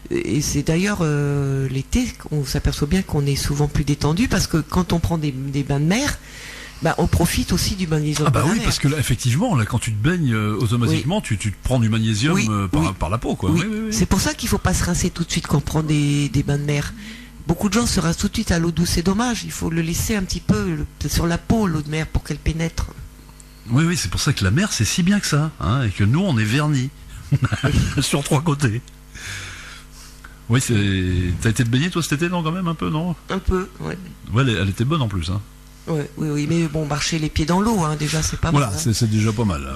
Et c'est d'ailleurs l'été, on s'aperçoit bien qu'on est souvent plus détendu, parce que quand on prend des bains de mer, on profite aussi du magnésium. Ah bah oui, parce que là, effectivement, là, quand tu te baignes, automatiquement, tu te prends du magnésium par la peau, quoi. Oui. C'est pour ça qu'il ne faut pas se rincer tout de suite quand on prend des bains de mer. Beaucoup de gens se rincent tout de suite à l'eau douce, c'est dommage, il faut le laisser un petit peu sur la peau, l'eau de mer, pour qu'elle pénètre. Oui, c'est pour ça que la mer, c'est si bien que ça, et que nous, on est vernis, sur 3 côtés. Oui, t'as été te baigner toi cet été, non, quand même, un peu, non? Un peu, ouais. Ouais, elle était bonne en plus, hein. Ouais, oui, mais bon, marcher les pieds dans l'eau, hein, déjà, c'est pas Voilà, mal. Hein. c'est déjà pas mal.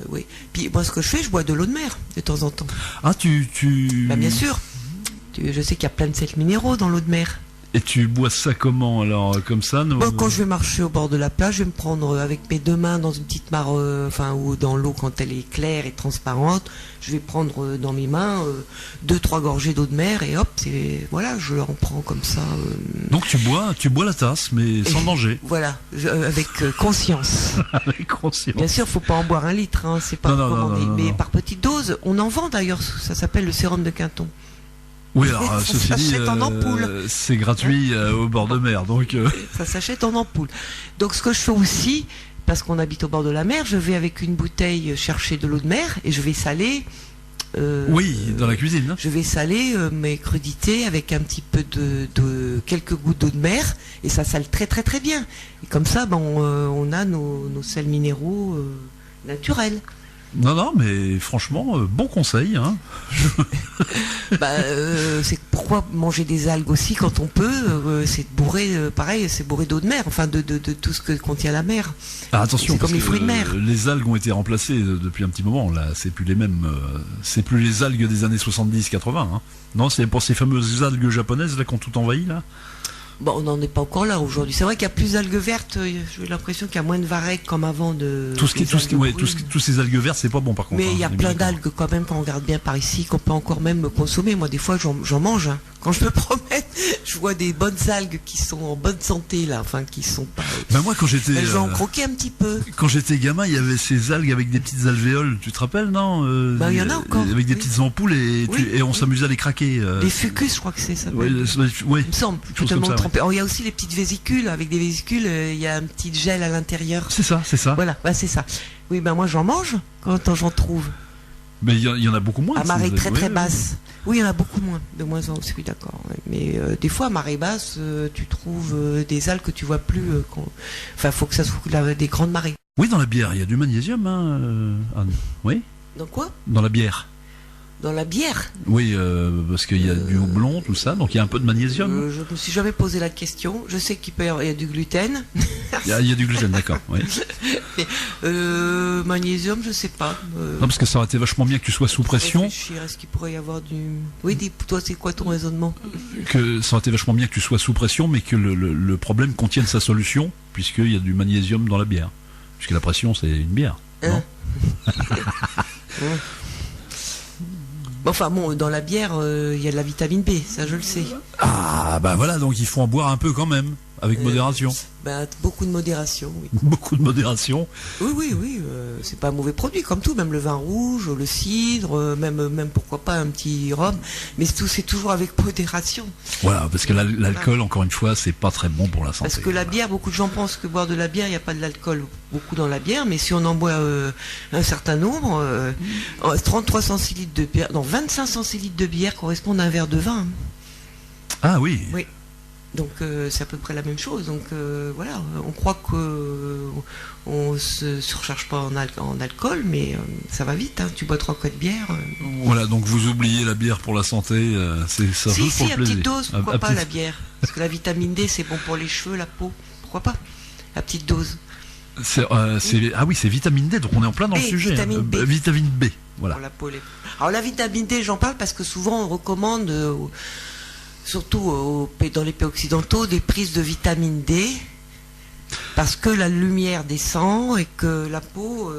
Oui. Puis moi, ce que je fais, je bois de l'eau de mer, de temps en temps. Ah, tu... Bah, bien sûr. Je sais qu'il y a plein de sels minéraux dans l'eau de mer. Et tu bois ça comment, alors, comme ça, non? Bon, quand je vais marcher au bord de la plage, je vais me prendre avec mes deux mains dans une petite mare, ou dans l'eau quand elle est claire et transparente. Je vais prendre dans mes mains 2-3 gorgées d'eau de mer et hop, voilà, je en prends comme ça. Donc tu bois la tasse, mais sans danger. Voilà, avec conscience. Avec conscience. Bien sûr, faut pas en boire 1 litre, hein, c'est pas recommandé. Mais par petite dose, on en vend d'ailleurs, ça s'appelle le sérum de Quinton. Oui, alors Ça ceci dit, s'achète en ampoule. c'est gratuit au bord de mer, donc. Ça s'achète en ampoule. Donc ce que je fais aussi, parce qu'on habite au bord de la mer, je vais avec une bouteille chercher de l'eau de mer et je vais saler. Oui, dans la cuisine. Hein. Je vais saler mes crudités avec un petit peu de quelques gouttes d'eau de mer et ça sale très très très bien. Et comme ça, on a nos sels minéraux naturels. Non, mais franchement, bon conseil. Hein. C'est pourquoi manger des algues aussi quand on peut. C'est bourré, pareil, c'est bourré d'eau de mer, enfin de tout ce que contient la mer. Ah, attention, c'est comme les fruits de mer. Les algues ont été remplacées depuis un petit moment. Là, c'est plus les mêmes. C'est plus les algues des années 70-80. Hein. Non, c'est pour ces fameuses algues japonaises là qui ont tout envahi là. Bon, on n'en est pas encore là aujourd'hui. C'est vrai qu'il y a plus d'algues vertes. J'ai l'impression qu'il y a moins de varech comme avant tous ces algues vertes, c'est pas bon par contre. Mais il y a plein d'algues quand même quand on regarde bien par ici qu'on peut encore même consommer. Moi, des fois, j'en mange. Hein. Quand je me promène, je vois des bonnes algues qui sont en bonne santé là, enfin qui sont pas. Ben moi, quand j'étais, je vais en croquer un petit peu. Quand j'étais gamin, il y avait ces algues avec des petites alvéoles. Tu te rappelles, non? Il y en a encore. Avec des petites ampoules et on s'amusait à les craquer. Les fucus, je crois que c'est ça. Oui, il me semble. Il y a aussi les petites vésicules. Avec des vésicules, il y a un petit gel à l'intérieur. C'est ça. Voilà, c'est ça. Oui, moi j'en mange quand j'en trouve. Mais il y en a beaucoup moins. À marée très très basse. Oui, il y en a beaucoup moins. De moins en moins, oui, d'accord. Mais des fois, à marée basse, tu trouves des algues que tu vois plus. Enfin, faut que ça soit des grandes marées. Oui, dans la bière, il y a du magnésium, hein, Anne. Oui. Dans quoi? Dans la bière. Dans la bière? Oui, parce qu'il y a du houblon, tout ça, donc il y a un peu de magnésium. Je me suis jamais posé la question. Je sais qu'il y a du gluten. Il y a du gluten, d'accord. Oui. Magnésium, je sais pas. Non, parce que ça aurait été vachement bien que tu sois sous pression. Est-ce qu'il pourrait y avoir du... Oui, toi, c'est quoi ton raisonnement? Que ça aurait été vachement bien que tu sois sous pression, mais que le problème contienne sa solution, puisqu'il y a du magnésium dans la bière. Puisque la pression, c'est une bière. Non Enfin bon, dans la bière, il y a de la vitamine B, ça je le sais. Ah, bah voilà, donc il faut en boire un peu quand même, avec modération. Beaucoup de modération, oui. Beaucoup de modération. Oui, c'est pas un mauvais produit, comme tout, même le vin rouge, le cidre, même pourquoi pas un petit rhum, mais c'est toujours avec modération. Voilà, parce que l'alcool, encore une fois, c'est pas très bon pour la santé. Parce que la bière, beaucoup de gens pensent que boire de la bière, il n'y a pas de l'alcool beaucoup dans la bière, mais si on en boit un certain nombre, 33 centilitres de bière, non, 25 centilitres de bière correspondent à un verre de vin. Ah oui. Oui. Donc c'est à peu près la même chose. Donc voilà, on croit que on se surcharge pas en alcool, mais ça va vite. Hein. Tu bois 3 de bière. Voilà, donc vous oubliez la bière pour la santé, c'est ça. Si, pour à le plaisir. petite dose, pourquoi pas la bière? Parce que la vitamine D, c'est bon pour les cheveux, la peau. Pourquoi pas? À petite dose. Ah oui, c'est vitamine D, donc on est en plein dans le sujet. Vitamine B. Vitamine B, voilà. Pour la peau, Alors la vitamine D, j'en parle parce que souvent on recommande. Surtout dans les pays occidentaux, des prises de vitamine D, parce que la lumière descend et que la peau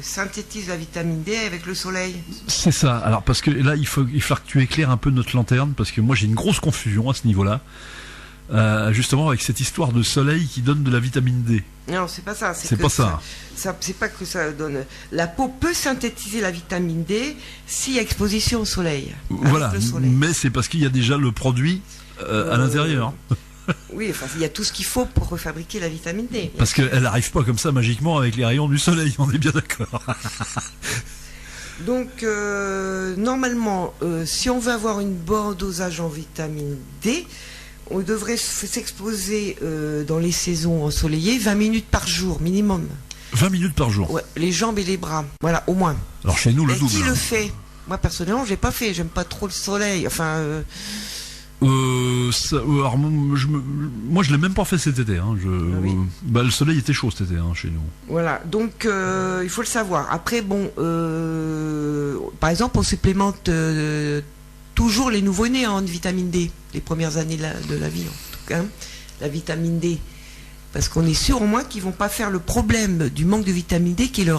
synthétise la vitamine D avec le soleil. C'est ça. Alors parce que là, il faut que tu éclaires un peu notre lanterne, parce que moi j'ai une grosse confusion à ce niveau-là. Justement avec cette histoire de soleil qui donne de la vitamine D. Non, c'est pas ça. C'est pas ça. C'est pas que ça donne. La peau peut synthétiser la vitamine D s'il y a exposition au soleil. Voilà, mais c'est parce qu'il y a déjà le produit à l'intérieur. Oui, enfin, il y a tout ce qu'il faut pour fabriquer la vitamine D. Parce qu'elle n'arrive pas comme ça magiquement avec les rayons du soleil, on est bien d'accord. Donc, normalement, si on veut avoir une bon dosage en vitamine D, on devrait s'exposer dans les saisons ensoleillées 20 minutes par jour minimum. 20 minutes par jour. Ouais, les jambes et les bras, voilà, au moins. Alors chez nous, le double. Qui le fait? Moi personnellement, j'ai pas fait. J'aime pas trop le soleil. Enfin. Alors, moi, je l'ai même pas fait cet été. Hein. Oui. Le soleil était chaud cet été chez nous. Voilà, donc il faut le savoir. Après, bon, par exemple, on supplémente toujours les nouveau-nés en vitamine D, les premières années de la vie, en tout cas, la vitamine D. Parce qu'on est sûr au moins qu'ils vont pas faire le problème du manque de vitamine D qui est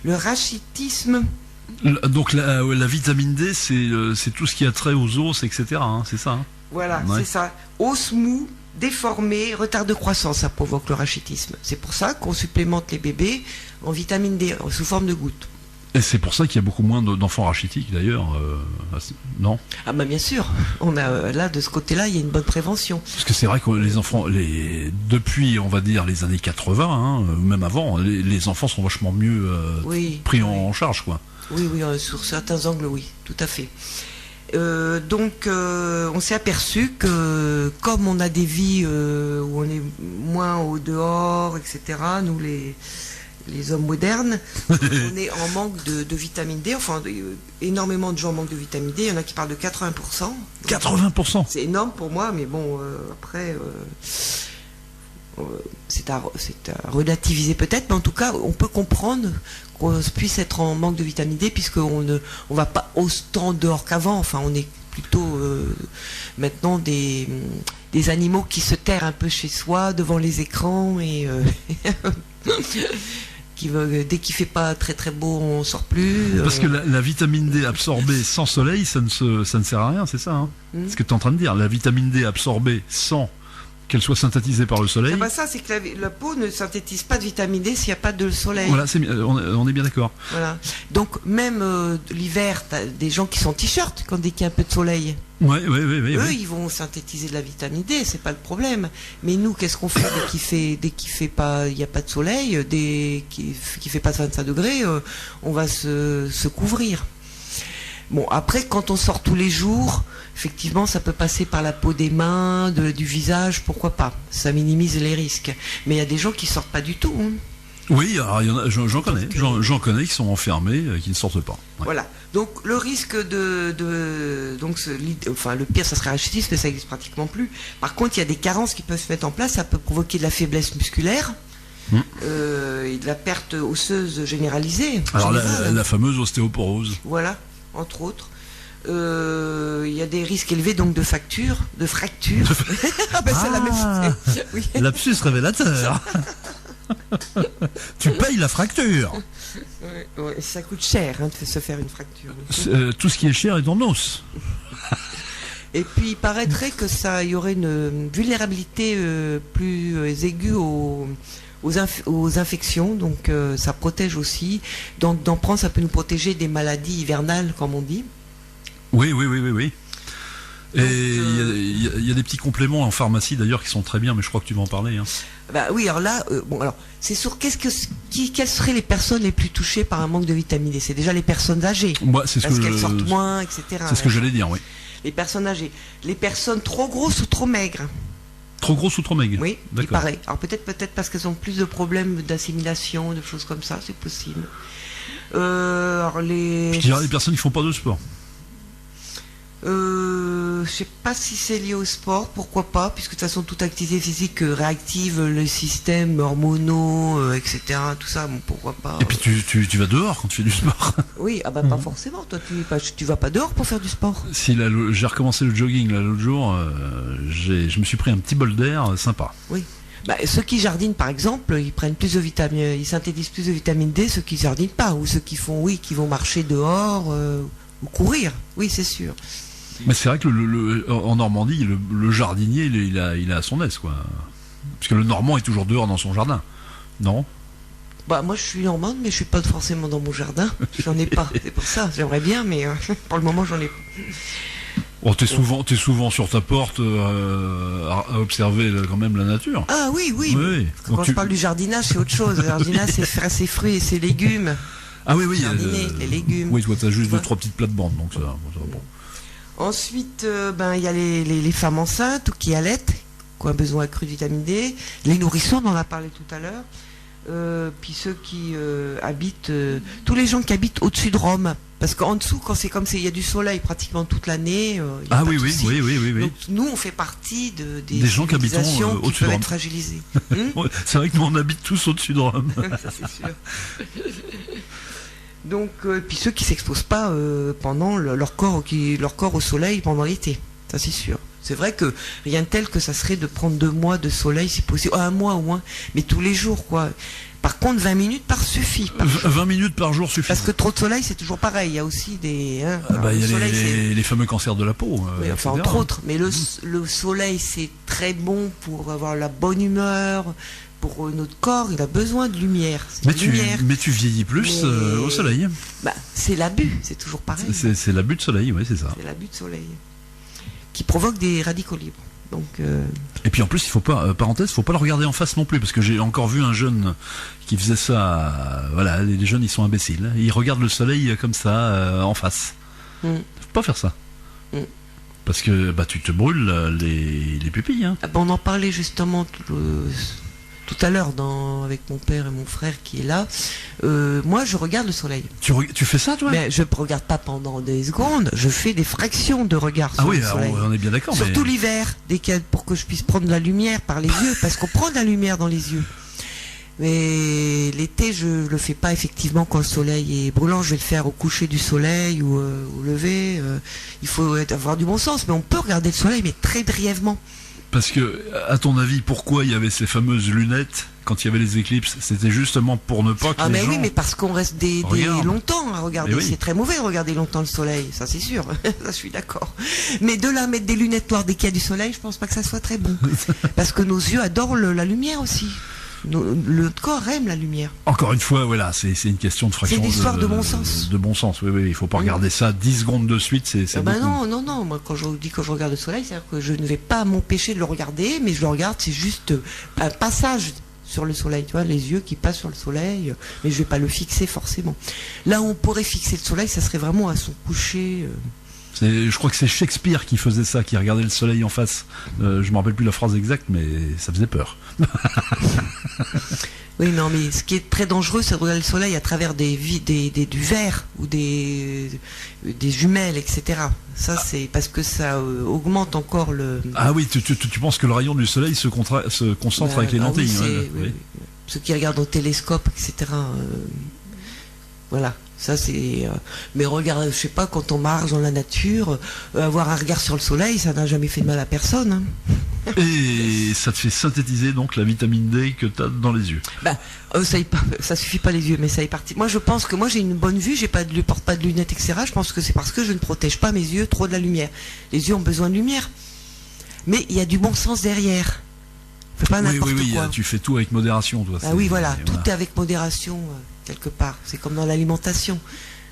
le rachitisme. Donc la vitamine D, c'est tout ce qui a trait aux os, etc. Hein, c'est ça. Hein. Voilà, Ouais. c'est ça. Os mou, déformé, retard de croissance, ça provoque le rachitisme. C'est pour ça qu'on supplémente les bébés en vitamine D sous forme de gouttes. Et c'est pour ça qu'il y a beaucoup moins d'enfants rachitiques d'ailleurs. Non. Ah bah bien sûr, on a là de ce côté-là, il y a une bonne prévention. Parce que c'est vrai que les enfants, depuis on va dire les années 80, hein, même avant, les enfants sont vachement mieux pris en charge, quoi. Oui, sur certains angles, oui, tout à fait. Donc, on s'est aperçu que comme on a des vies où on est moins au dehors, etc., nous les hommes modernes, on est en manque de vitamine D. Enfin, énormément de gens manquent de vitamine D. Il y en a qui parlent de 80%. 80%. C'est énorme pour moi, mais bon, après, c'est à relativiser peut-être, mais en tout cas, on peut comprendre qu'on puisse être en manque de vitamine D, puisqu'on on va pas autant dehors qu'avant. Enfin, on est plutôt maintenant des animaux qui se terrent un peu chez soi, devant les écrans, et dès qu'il fait pas très très beau, on sort plus. Parce que la vitamine D absorbée sans soleil, ça ne sert à rien, c'est ça, hein. Ce que tu es en train de dire. La vitamine D absorbée sans qu'elle soit synthétisée par le soleil. Ah bah ça, c'est que la peau ne synthétise pas de vitamine D s'il n'y a pas de soleil. Voilà, on est bien d'accord. Voilà. Donc même l'hiver, t'as des gens qui sont en t-shirt dès qu'il y a un peu de soleil. Oui. Eux, ils vont synthétiser de la vitamine D, c'est pas le problème. Mais nous, qu'est-ce qu'on fait dès qu'il fait pas, il n'y a pas de soleil, dès qu'il fait pas 25 degrés, on va se couvrir. Bon, après, quand on sort tous les jours, effectivement, ça peut passer par la peau des mains, du visage, pourquoi pas. Ça minimise les risques. Mais il y a des gens qui sortent pas du tout. Hein. Oui, alors j'en connais qui sont enfermés, qui ne sortent pas. Ouais. Voilà. Donc le risque enfin le pire, ça serait rachitisme, mais ça n'existe pratiquement plus. Par contre, il y a des carences qui peuvent se mettre en place. Ça peut provoquer de la faiblesse musculaire. Et de la perte osseuse généralisée. Alors la fameuse ostéoporose. Voilà, entre autres. Il y a des risques élevés donc de fractures. Ah ben c'est la même chose. Oui. Lapsus révélateur. Tu payes la fracture. Ouais, ça coûte cher de se faire une fracture. Tout ce qui est cher est en os. Et puis il paraîtrait que il y aurait une vulnérabilité plus aiguë aux infections, donc ça protège aussi. Donc d'en prendre, ça peut nous protéger des maladies hivernales, comme on dit. Oui. Et il y a des petits compléments en pharmacie d'ailleurs qui sont très bien, mais je crois que tu vas en parler. Hein. Bah oui, alors là, c'est sûr. Quelles seraient les personnes les plus touchées par un manque de vitamine D? C'est déjà les personnes âgées, parce qu'elles sortent moins, etc. C'est ce que j'allais dire, oui. Les personnes âgées, les personnes trop grosses ou trop maigres. Trop grosses ou trop maigres? Oui, il d'accord. paraît. Alors peut-être parce qu'elles ont plus de problèmes d'assimilation, de choses comme ça, c'est possible. Je dirais les personnes qui font pas de sport. Je sais pas si c'est lié au sport, pourquoi pas, puisque de toute façon toute activité physique réactive le système hormonaux, etc. Tout ça, bon, pourquoi pas. Et puis tu vas dehors quand tu fais du sport. Oui, pas forcément. Toi, tu vas pas dehors pour faire du sport. Si j'ai recommencé le jogging l'autre jour, je me suis pris un petit bol d'air sympa. Oui. Ceux qui jardinent, par exemple, ils prennent plus de vitamines, ils synthétisent plus de vitamine D. Ceux qui jardinent pas, ou ceux qui vont marcher dehors ou courir. Oui, c'est sûr. Mais c'est vrai que en Normandie, le jardinier, il a son aise, quoi. Parce que le Normand est toujours dehors dans son jardin, non? Moi, je suis normande, mais je suis pas forcément dans mon jardin. J'en ai pas. C'est pour ça. J'aimerais bien, mais pour le moment, j'en ai pas. Oh, t'es souvent sur ta porte à observer quand même la nature. Ah oui. Donc je parle du jardinage, c'est autre chose. Le jardinage, c'est faire ses fruits et ses légumes. Ah oui. Jardiner, les légumes. Oui, toi, t'as juste 2-3 petites plates-bandes, donc ça va. Bon. Ensuite, il y a les femmes enceintes ou qui allaitent, qui ont un besoin accru de vitamine D. Les nourrissons, on en a parlé tout à l'heure. Puis ceux qui habitent, tous les gens qui habitent au-dessus de Rome, Parce qu'en dessous, quand c'est comme il y a du soleil pratiquement toute l'année. Ah oui, oui. Donc nous, on fait partie des gens qui habitent peuvent au-dessus de Rome. être fragilisés. Ouais, c'est vrai que nous on habite tous au-dessus de Rome. Ça c'est sûr. Donc, puis ceux qui s'exposent pas pendant leur corps au soleil pendant l'été, ça c'est sûr. C'est vrai que rien de tel que ça serait de prendre 2 mois de soleil si possible, 1 mois au moins, mais tous les jours quoi. Par contre, 20 minutes suffit. 20 minutes par jour suffit. Parce que trop de soleil, c'est toujours pareil. Il y a aussi des. Il y a les fameux cancers de la peau. Oui, enfin, entre autres. Mais le soleil, c'est très bon pour avoir la bonne humeur. Pour notre corps, il a besoin de lumière. Mais tu vieillis plus au soleil. C'est l'abus, c'est toujours pareil. C'est l'abus de soleil, oui, c'est ça. C'est l'abus de soleil. Qui provoque des radicaux libres. Donc, Et puis en plus, il faut pas le regarder en face non plus, parce que j'ai encore vu un jeune qui faisait ça. Voilà, les jeunes, ils sont imbéciles. Ils regardent le soleil comme ça, en face. Faut pas faire ça. Parce que tu te brûles les pupilles. Hein. On en parlait justement tout à l'heure avec mon père et mon frère qui est là. Moi, je regarde le soleil. Tu fais ça, toi? Mais je ne regarde pas pendant des secondes. Je fais des fractions de regard sur le soleil. On est bien d'accord. Surtout l'hiver, pour que je puisse prendre de la lumière par les yeux, parce qu'on prend de la lumière dans les yeux. Mais l'été, je le fais pas effectivement quand le soleil est brûlant. Je vais le faire au coucher du soleil ou au lever. Il faut avoir du bon sens, mais on peut regarder le soleil, mais très brièvement. Parce que, à ton avis, pourquoi il y avait ces fameuses lunettes quand il y avait les éclipses? C'était justement pour ne pas que les gens... oui, mais parce qu'on reste des longtemps à regarder. C'est très mauvais de regarder longtemps le soleil, ça c'est sûr. Ça, je suis d'accord. Mais de là à mettre des lunettes noires dès qu'il y a du soleil, je pense pas que ça soit très bon. Parce que nos yeux adorent la lumière aussi. Le corps aime la lumière. Encore une fois, voilà, c'est une question de fraction. C'est une histoire de bon sens. De bon sens, oui, il faut pas regarder ça 10 secondes de suite, c'est beaucoup. Non, moi quand je dis que je regarde le soleil, c'est-à-dire que je ne vais pas m'empêcher de le regarder, mais je le regarde, c'est juste un passage sur le soleil, tu vois, les yeux qui passent sur le soleil, mais je vais pas le fixer forcément. Là où on pourrait fixer le soleil, ça serait vraiment à son coucher. Je crois que c'est Shakespeare qui faisait ça, qui regardait le soleil en face. Je me rappelle plus la phrase exacte, mais ça faisait peur. Oui, non, mais ce qui est très dangereux, c'est de regarder le soleil à travers du verre ou des jumelles, etc. Ça, c'est parce que ça augmente encore le... Ah oui, tu penses que le rayon du soleil se concentre avec les lentilles. Oui. Ceux qui regardent au télescope, etc. Voilà. Ça c'est. Mais regarde, je sais pas, quand on marche dans la nature, avoir un regard sur le soleil, ça n'a jamais fait de mal à personne. Hein. Et ça te fait synthétiser donc la vitamine D que tu as dans les yeux. Ça suffit pas les yeux, mais ça est parti. Moi, je pense que j'ai une bonne vue, je porte pas de lunettes, etc. Je pense que c'est parce que je ne protège pas mes yeux trop de la lumière. Les yeux ont besoin de lumière, mais il y a du bon sens derrière. Fais pas n'importe quoi. Tu fais tout avec modération, toi. Ah oui, voilà, tout est avec modération. Quelque part, c'est comme dans l'alimentation.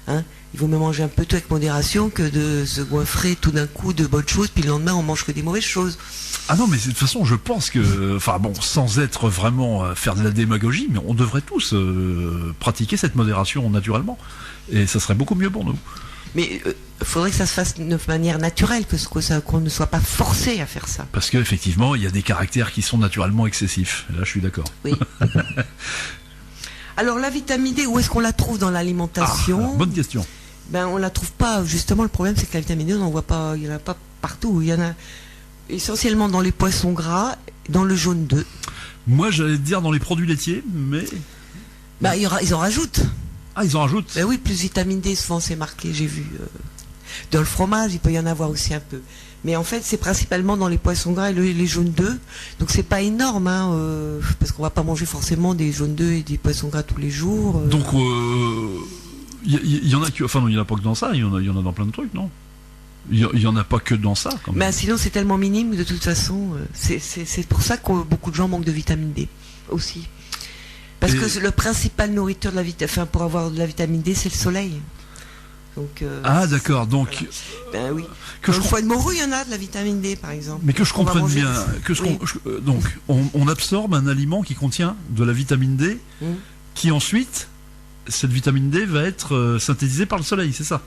Hein, il vaut mieux manger un peu tout avec modération que de se goinfrer tout d'un coup de bonnes choses, puis le lendemain on mange que des mauvaises choses. Ah non, mais de toute façon, je pense que, sans être vraiment faire de la démagogie, mais on devrait tous pratiquer cette modération naturellement, et ça serait beaucoup mieux pour nous. Mais il faudrait que ça se fasse de manière naturelle, qu'on ne soit pas forcé à faire ça. Parce qu'effectivement, il y a des caractères qui sont naturellement excessifs. Là, je suis d'accord. Oui. Alors la vitamine D, où est-ce qu'on la trouve dans l'alimentation? Bonne question. On la trouve pas. Justement, le problème c'est que la vitamine D, on n'en voit pas. Il y en a pas partout. Il y en a essentiellement dans les poissons gras, dans le jaune d'œuf. Moi, j'allais te dire dans les produits laitiers, mais ils en rajoutent. Ah, ils en rajoutent. Oui, plus vitamine D, souvent c'est marqué. J'ai vu. Dans le fromage, il peut y en avoir aussi un peu. Mais en fait, c'est principalement dans les poissons gras et les jaunes d'œufs. Donc c'est pas énorme, parce qu'on va pas manger forcément des jaunes d'œufs et des poissons gras tous les jours. Donc il y en a non, il y en a pas que dans ça, il y en a dans plein de trucs, non? Il y en a pas que dans ça, quand même. Sinon c'est tellement minime de toute façon. C'est pour ça que beaucoup de gens manquent de vitamine D aussi. Parce que le principal nourriture de pour avoir de la vitamine D, c'est le soleil. Donc, d'accord, donc... Voilà. Oui. Dans le foie de morue, il y en a de la vitamine D, par exemple. Mais que je comprenne bien, donc on absorbe un aliment qui contient de la vitamine D, qui ensuite, cette vitamine D va être synthétisée par le soleil, c'est ça?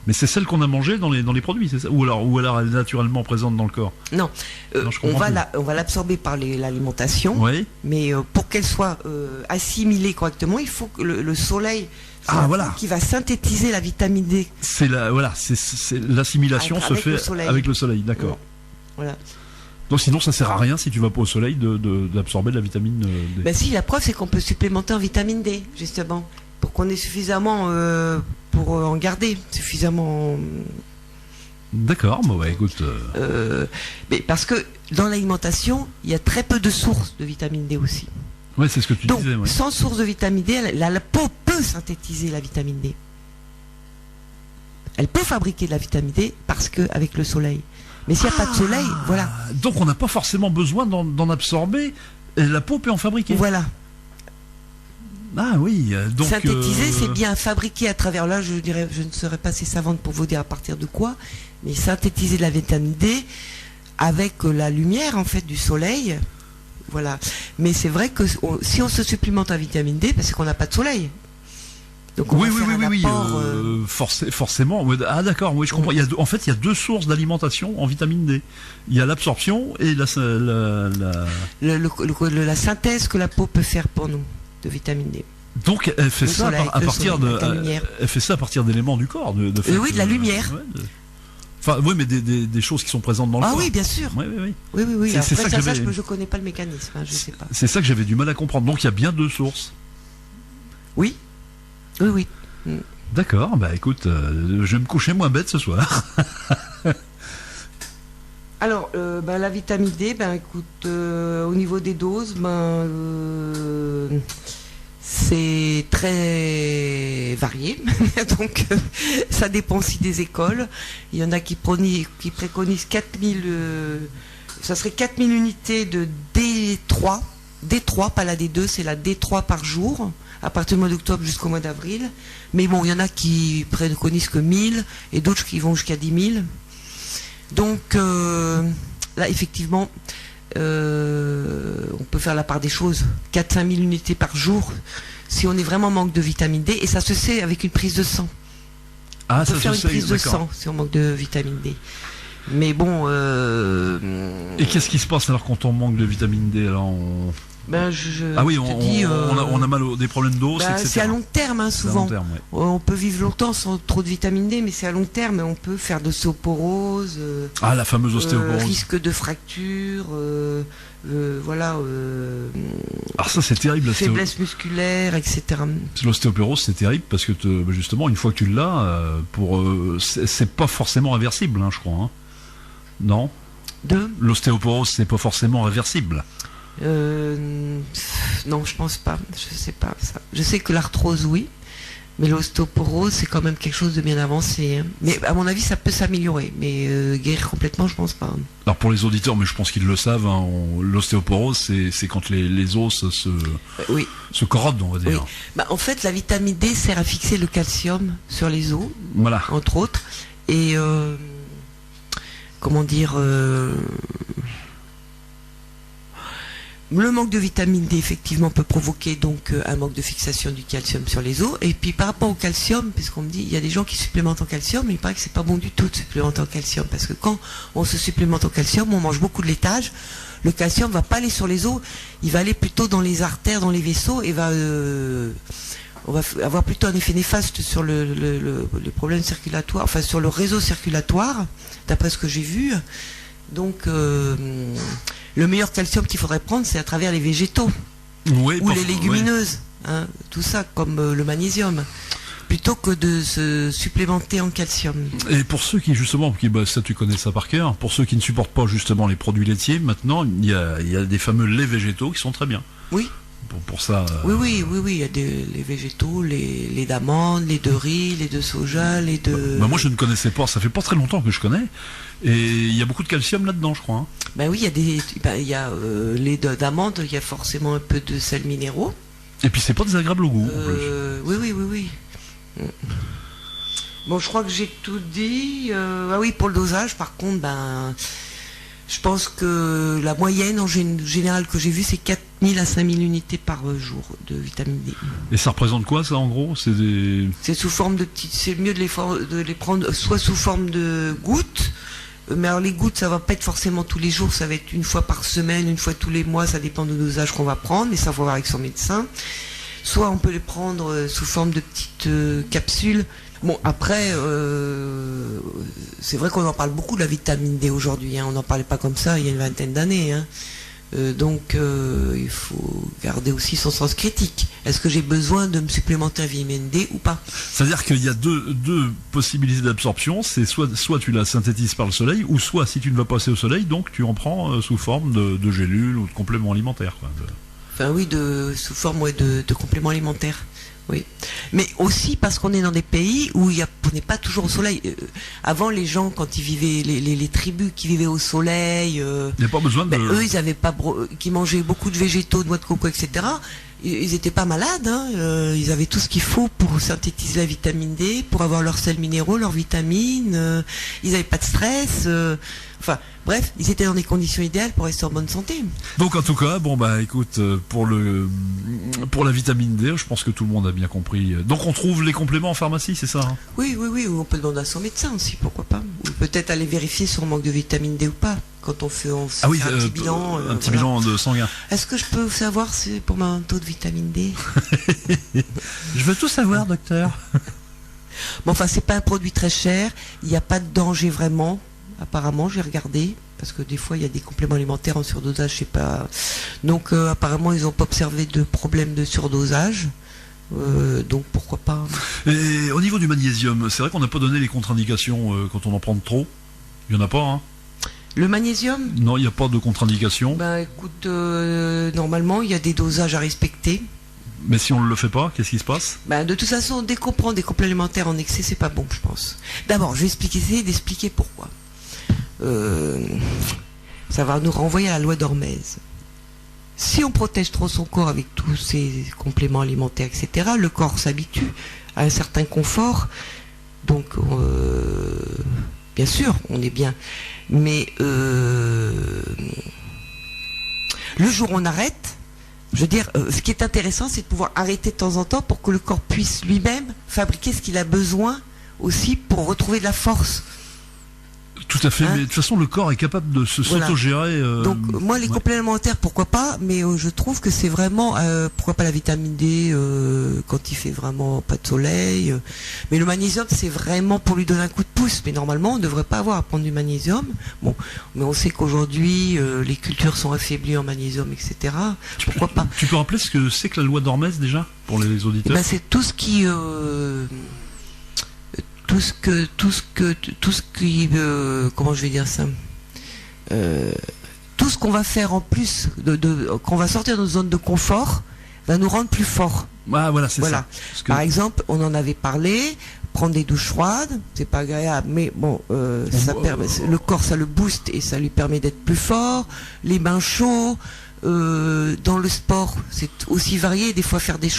Mais c'est celle qu'on a mangée dans les produits, c'est ça, ou alors elle est naturellement présente dans le corps. Non, Non, je on comprends va l'absorber par l'alimentation, Oui. mais pour qu'elle soit assimilée correctement, il faut que le soleil, c'est Ah, la voilà. peau qui va synthétiser la vitamine D. C'est l'assimilation se Avec fait le soleil. avec le soleil, d'accord. Voilà. Donc sinon ça sert à rien si tu vas pas au soleil d'absorber de la vitamine D. Ben si, la preuve c'est qu'on peut supplémenter en vitamine D, justement, pour qu'on ait suffisamment, pour en garder suffisamment. D'accord, bah ouais, écoute. Mais parce que dans l'alimentation, il y a très peu de sources de vitamine D aussi. Ouais, c'est ce que tu Donc, disais. Ouais. sans source de vitamine D, la peau peut synthétiser la vitamine D. Elle peut fabriquer de la vitamine D parce que avec le soleil. Mais s'il n'y a pas de soleil, voilà. Donc on n'a pas forcément besoin d'en absorber. Et la peau peut en fabriquer. Voilà. Ah oui, donc. Synthétiser, c'est bien fabriquer à travers là, je dirais, je ne serais pas assez savante pour vous dire à partir de quoi, mais synthétiser de la vitamine D avec la lumière en fait du soleil. Voilà. Mais c'est vrai que si on se supplémente en vitamine D, parce qu'on n'a pas de soleil. Donc on Oui, va oui, faire oui, un apport, forcément. Ouais, ah d'accord, oui, je comprends. En fait, il y a deux sources d'alimentation en vitamine D. Il y a l'absorption et la synthèse que la peau peut faire pour nous de vitamine D. Donc elle fait Le ça soleil, à le partir soleil, de, la lumière. elle fait ça à partir d'éléments du corps, de fait, Oui, de la lumière. Enfin, oui, mais des choses qui sont présentes dans le Ah corps. oui, bien sûr. Oui, oui, oui. Oui, oui, oui. C'est Après, ça que ça, j'avais- je connais pas le mécanisme, hein, je sais pas. C'est ça que j'avais du mal à comprendre. Donc il y a bien deux sources. Oui, oui, oui. D'accord, bah écoute, je vais me coucher moins bête ce soir. Alors, la vitamine D, écoute, au niveau des doses, c'est très varié. Donc, ça dépend aussi des écoles. Il y en a qui préconisent 4000, ça serait 4000 unités de D3. D3, pas la D2, c'est la D3 par jour, à partir du mois d'octobre jusqu'au mois d'avril. Mais bon, il y en a qui préconisent que 1000 et d'autres qui vont jusqu'à 10 000. Donc là, effectivement, on peut faire la part des choses. 4-5 000 unités par jour, si on est vraiment en manque de vitamine D, et ça se sait avec une prise de sang. Ah, On peut ça faire je une prise sais, de d'accord. sang si on manque de vitamine D. Mais bon... Et qu'est-ce qui se passe alors quand on manque de vitamine D alors Ah oui, te dis, on a mal des problèmes d'os, etc. c'est à long terme, hein, C'est à long souvent. terme, ouais. On peut vivre longtemps sans trop de vitamine D, mais c'est à long terme. On peut faire de l'ostéoporose, Ah, la fameuse ostéoporose. risque de fracture, voilà, Alors ça c'est terrible, faiblesse musculaire, etc. l'ostéoporose c'est terrible parce que justement une fois que tu l'as, c'est pas forcément réversible, hein, je crois. Hein. Non, l'ostéoporose c'est pas forcément réversible. Non, je pense pas. Je sais pas ça. Je sais que l'arthrose, oui, mais l'ostéoporose, c'est quand même quelque chose de bien avancé. Hein. Mais à mon avis, ça peut s'améliorer. Mais guérir complètement, je pense pas. Alors pour les auditeurs, mais je pense qu'ils le savent, hein, l'ostéoporose c'est quand les os oui. se corrodent, on va dire. Oui. En fait, la vitamine D sert à fixer le calcium sur les os, Voilà. entre autres. Et comment dire, le manque de vitamine D effectivement peut provoquer donc un manque de fixation du calcium sur les os. Et puis par rapport au calcium, puisqu'on me dit il y a des gens qui supplémentent en calcium, mais il paraît que c'est pas bon du tout de supplémenter en calcium, parce que quand on se supplémente en calcium, on mange beaucoup de laitage. Le calcium va pas aller sur les os, il va aller plutôt dans les artères, dans les vaisseaux, et on va avoir plutôt un effet néfaste sur les problèmes circulatoires, enfin sur le réseau circulatoire, d'après ce que j'ai vu. Donc le meilleur calcium qu'il faudrait prendre, c'est à travers les végétaux, Oui, ou les légumineuses, hein, tout ça, comme le magnésium, plutôt que de se supplémenter en calcium. Et pour ceux qui justement, ça tu connais ça par cœur, pour ceux qui ne supportent pas justement les produits laitiers, maintenant il y a des fameux laits végétaux qui sont très bien. Oui. Pour ça. Oui, il y a les végétaux, les laits d'amande, les de riz, les de soja, les de... Moi je ne connaissais pas, ça fait pas très longtemps que je connais, et il y a beaucoup de calcium là-dedans, je crois. Hein. Oui, il y a les d'amande, il y a forcément un peu de sels minéraux. Et puis c'est pas désagréable au goût. En plus. Oui. Bon, je crois que j'ai tout dit. Ah oui, pour le dosage, par contre, Je pense que la moyenne en général que j'ai vue, c'est 4000 à 5000 unités par jour de vitamine D. Et ça représente quoi, ça, en gros? C'est sous forme de petites. C'est mieux de les prendre soit sous forme de gouttes. Mais alors les gouttes, ça va pas être forcément tous les jours, ça va être une fois par semaine, une fois tous les mois, ça dépend du dosage qu'on va prendre, mais ça faut voir avec son médecin. Soit on peut les prendre sous forme de petites capsules. Bon, après, c'est vrai qu'on en parle beaucoup de la vitamine D aujourd'hui, hein. On n'en parlait pas comme ça il y a une vingtaine d'années, hein. Donc il faut garder aussi son sens critique. Est-ce que j'ai besoin de me supplémenter en vitamine D ou pas? C'est-à-dire qu'il y a deux possibilités d'absorption, c'est soit tu la synthétises par le soleil, ou soit si tu ne vas pas assez au soleil, donc tu en prends sous forme de gélules ou de compléments alimentaires, quoi. Enfin oui, sous forme de compléments alimentaires. Oui, mais aussi parce qu'on est dans des pays où on n'est pas toujours au soleil. Avant, les gens, quand ils vivaient, les tribus qui vivaient au soleil, il n'y a pas besoin de... eux, ils avaient pas, qui mangeaient beaucoup de végétaux, de noix de coco, etc. Ils n'étaient pas malades, hein. Ils avaient tout ce qu'il faut pour synthétiser la vitamine D, pour avoir leurs sels minéraux, leurs vitamines. Ils n'avaient pas de stress. Enfin, bref, ils étaient dans des conditions idéales pour rester en bonne santé. Donc en tout cas, bon bah écoute, pour la vitamine D, je pense que tout le monde a bien compris. Donc on trouve les compléments en pharmacie, c'est ça, hein? Oui, ou on peut demander à son médecin aussi, pourquoi pas. Ou peut-être aller vérifier sur le manque de vitamine D ou pas, quand on fait un petit bilan. Un petit bilan de sanguin. Est-ce que je peux savoir pour mon taux de vitamine D? Je veux tout savoir, docteur. Bon, enfin, c'est pas un produit très cher, il n'y a pas de danger vraiment. Apparemment, j'ai regardé, parce que des fois, il y a des compléments alimentaires en surdosage, je sais pas. Donc, apparemment, ils n'ont pas observé de problème de surdosage. Donc, pourquoi pas. Et au niveau du magnésium, c'est vrai qu'on n'a pas donné les contre-indications quand on en prend trop. Il n'y en a pas, hein? Le magnésium? Non, il n'y a pas de contre-indication. Ben, écoute, normalement, il y a des dosages à respecter. Mais si on ne le fait pas, qu'est-ce qui se passe? Ben, de toute façon, dès qu'on prend des compléments alimentaires en excès, c'est pas bon, je pense. D'abord, je vais essayer d'expliquer pourquoi. Ça va nous renvoyer à la loi d'Hormèse. Si on protège trop son corps avec tous ces compléments alimentaires, etc., le corps s'habitue à un certain confort. Donc, bien sûr, on est bien. Mais le jour où on arrête, je veux dire, ce qui est intéressant, c'est de pouvoir arrêter de temps en temps pour que le corps puisse lui-même fabriquer ce qu'il a besoin aussi pour retrouver de la force. Tout à fait, mais de toute façon, le corps est capable de s'autogérer. Donc, moi, les compléments alimentaires, pourquoi pas, mais je trouve que c'est vraiment, pourquoi pas la vitamine D quand il fait vraiment pas de soleil. Mais le magnésium, c'est vraiment pour lui donner un coup de pouce. Mais normalement, on ne devrait pas avoir à prendre du magnésium. Bon, mais on sait qu'aujourd'hui, les cultures sont affaiblies en magnésium, etc. Pourquoi pas? Tu peux rappeler ce que c'est que la loi d'Hormèse déjà, pour les auditeurs? Ben, c'est tout ce qui... comment je vais dire ça, tout ce qu'on va faire en plus qu'on va sortir de notre zone de confort va nous rendre plus forts. Ah, voilà, c'est ça. Par exemple, on en avait parlé, prendre des douches froides, c'est pas agréable, mais bon, ça permet, le corps, ça le booste et ça lui permet d'être plus fort. Les bains chauds. Dans le sport, c'est aussi varié. Des fois, faire des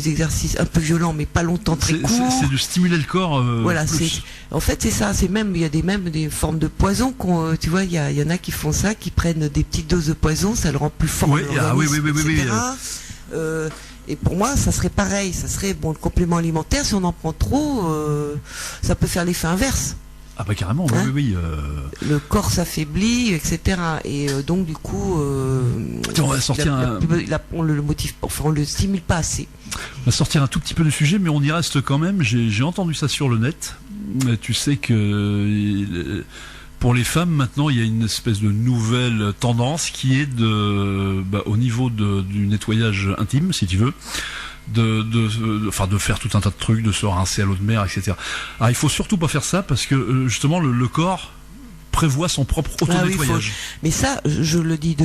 exercices un peu violents, mais pas longtemps, très courts. C'est de stimuler le corps. Voilà, plus. En fait, c'est ça. Il y a même des formes de poison tu vois, il y en a qui font ça, qui prennent des petites doses de poison, ça le rend plus fort. Oui, oui. Et pour moi, ça serait pareil. Ça serait le complément alimentaire. Si on en prend trop, ça peut faire l'effet inverse. Ah bah carrément, hein? Oui. Le corps s'affaiblit, etc. Et donc du coup, on va sortir on le stimule pas assez. On va sortir un tout petit peu du sujet, mais on y reste quand même. J'ai entendu ça sur le net. Tu sais que pour les femmes maintenant, il y a une espèce de nouvelle tendance qui est au niveau du nettoyage intime, si tu veux. De faire tout un tas de trucs, de se rincer à l'eau de mer, etc. Alors il faut surtout pas faire ça parce que justement le corps prévoit son propre auto-nettoyage. Mais ça, je le dis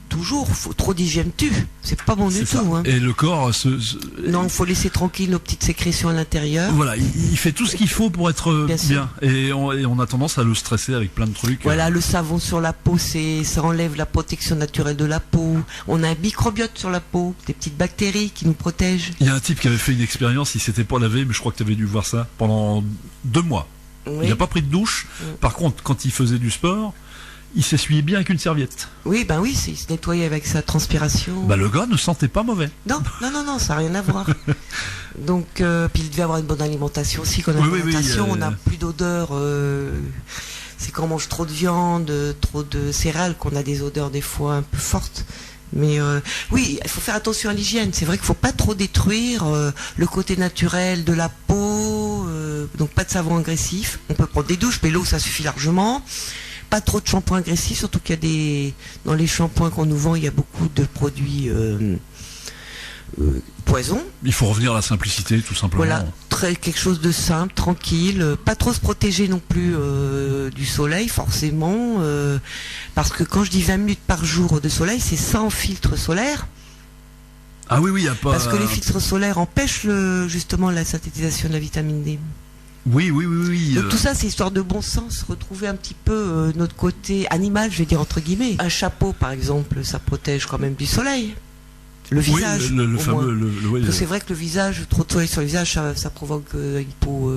toujours, trop d'hygiène tue. C'est pas bon du tout. Hein. Et le corps... Non, il faut laisser tranquille nos petites sécrétions à l'intérieur. Voilà, il fait tout ce qu'il faut pour être bien. Et on a tendance à le stresser avec plein de trucs. Voilà, le savon sur la peau, ça enlève la protection naturelle de la peau. On a un microbiote sur la peau, des petites bactéries qui nous protègent. Il y a un type qui avait fait une expérience, il s'était pas lavé, mais je crois que tu avais dû voir ça, pendant 2 mois. Oui. Il n'a pas pris de douche. Par contre, quand il faisait du sport, il s'essuyait bien avec une serviette. Oui, il se nettoyait avec sa transpiration. Bah, le gars ne sentait pas mauvais. Non, ça n'a rien à voir. Donc, puis il devait avoir une bonne alimentation aussi. Quand on a Oui, une alimentation, on n'a plus d'odeur. C'est quand on mange trop de viande, trop de céréales, qu'on a des odeurs des fois un peu fortes. Mais oui, il faut faire attention à l'hygiène. C'est vrai qu'il ne faut pas trop détruire le côté naturel de la peau. Donc pas de savon agressif. On peut prendre des douches, mais l'eau, ça suffit largement. Pas trop de shampoing agressif, surtout qu'il y a dans les shampoings qu'on nous vend, il y a beaucoup de produits poison. Il faut revenir à la simplicité, tout simplement. Voilà, quelque chose de simple, tranquille, pas trop se protéger non plus du soleil, forcément, parce que quand je dis 20 minutes par jour de soleil, c'est sans filtre solaire. Ah oui, il n'y a pas... Parce que les filtres solaires empêchent justement la synthétisation de la vitamine D. Oui. Donc tout ça, c'est histoire de bon sens, retrouver un petit peu notre côté animal, je vais dire entre guillemets. Un chapeau, par exemple, ça protège quand même du soleil. Le visage. Oui, le fameux. C'est vrai que le visage, trop de soleil sur le visage, ça provoque une peau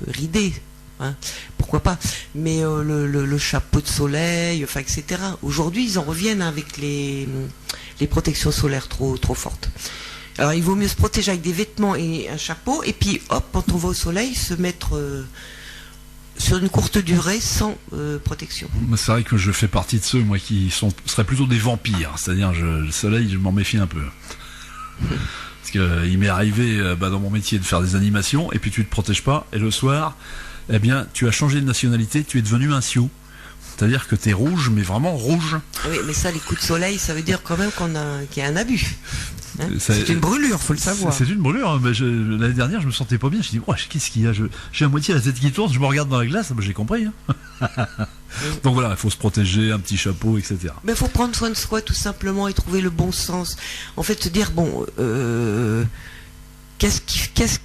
ridée. Hein, pourquoi pas. Mais le chapeau de soleil, enfin, etc. Aujourd'hui, ils en reviennent avec les protections solaires trop fortes. Alors, il vaut mieux se protéger avec des vêtements et un chapeau, et puis, hop, quand on va au soleil, se mettre sur une courte durée sans protection. C'est vrai que je fais partie de ceux, moi, qui seraient plutôt des vampires. C'est-à-dire, le soleil, je m'en méfie un peu. Parce qu'il m'est arrivé dans mon métier de faire des animations, et puis tu te protèges pas, et le soir, eh bien, tu as changé de nationalité, tu es devenu un sioux. C'est-à-dire que tu es rouge, mais vraiment rouge. Oui, mais ça, les coups de soleil, ça veut dire quand même qu'il y a un abus. Hein, c'est une brûlure, faut le savoir. C'est une brûlure. Hein, l'année dernière, je me sentais pas bien. Je me dis, oh, qu'est-ce qu'il y a? J'ai à moitié la tête qui tourne. Je me regarde dans la glace. J'ai compris. Hein. Donc voilà, il faut se protéger, un petit chapeau, etc. Mais il faut prendre soin de soi, tout simplement, et trouver le bon sens. En fait, se dire, bon, qu'est-ce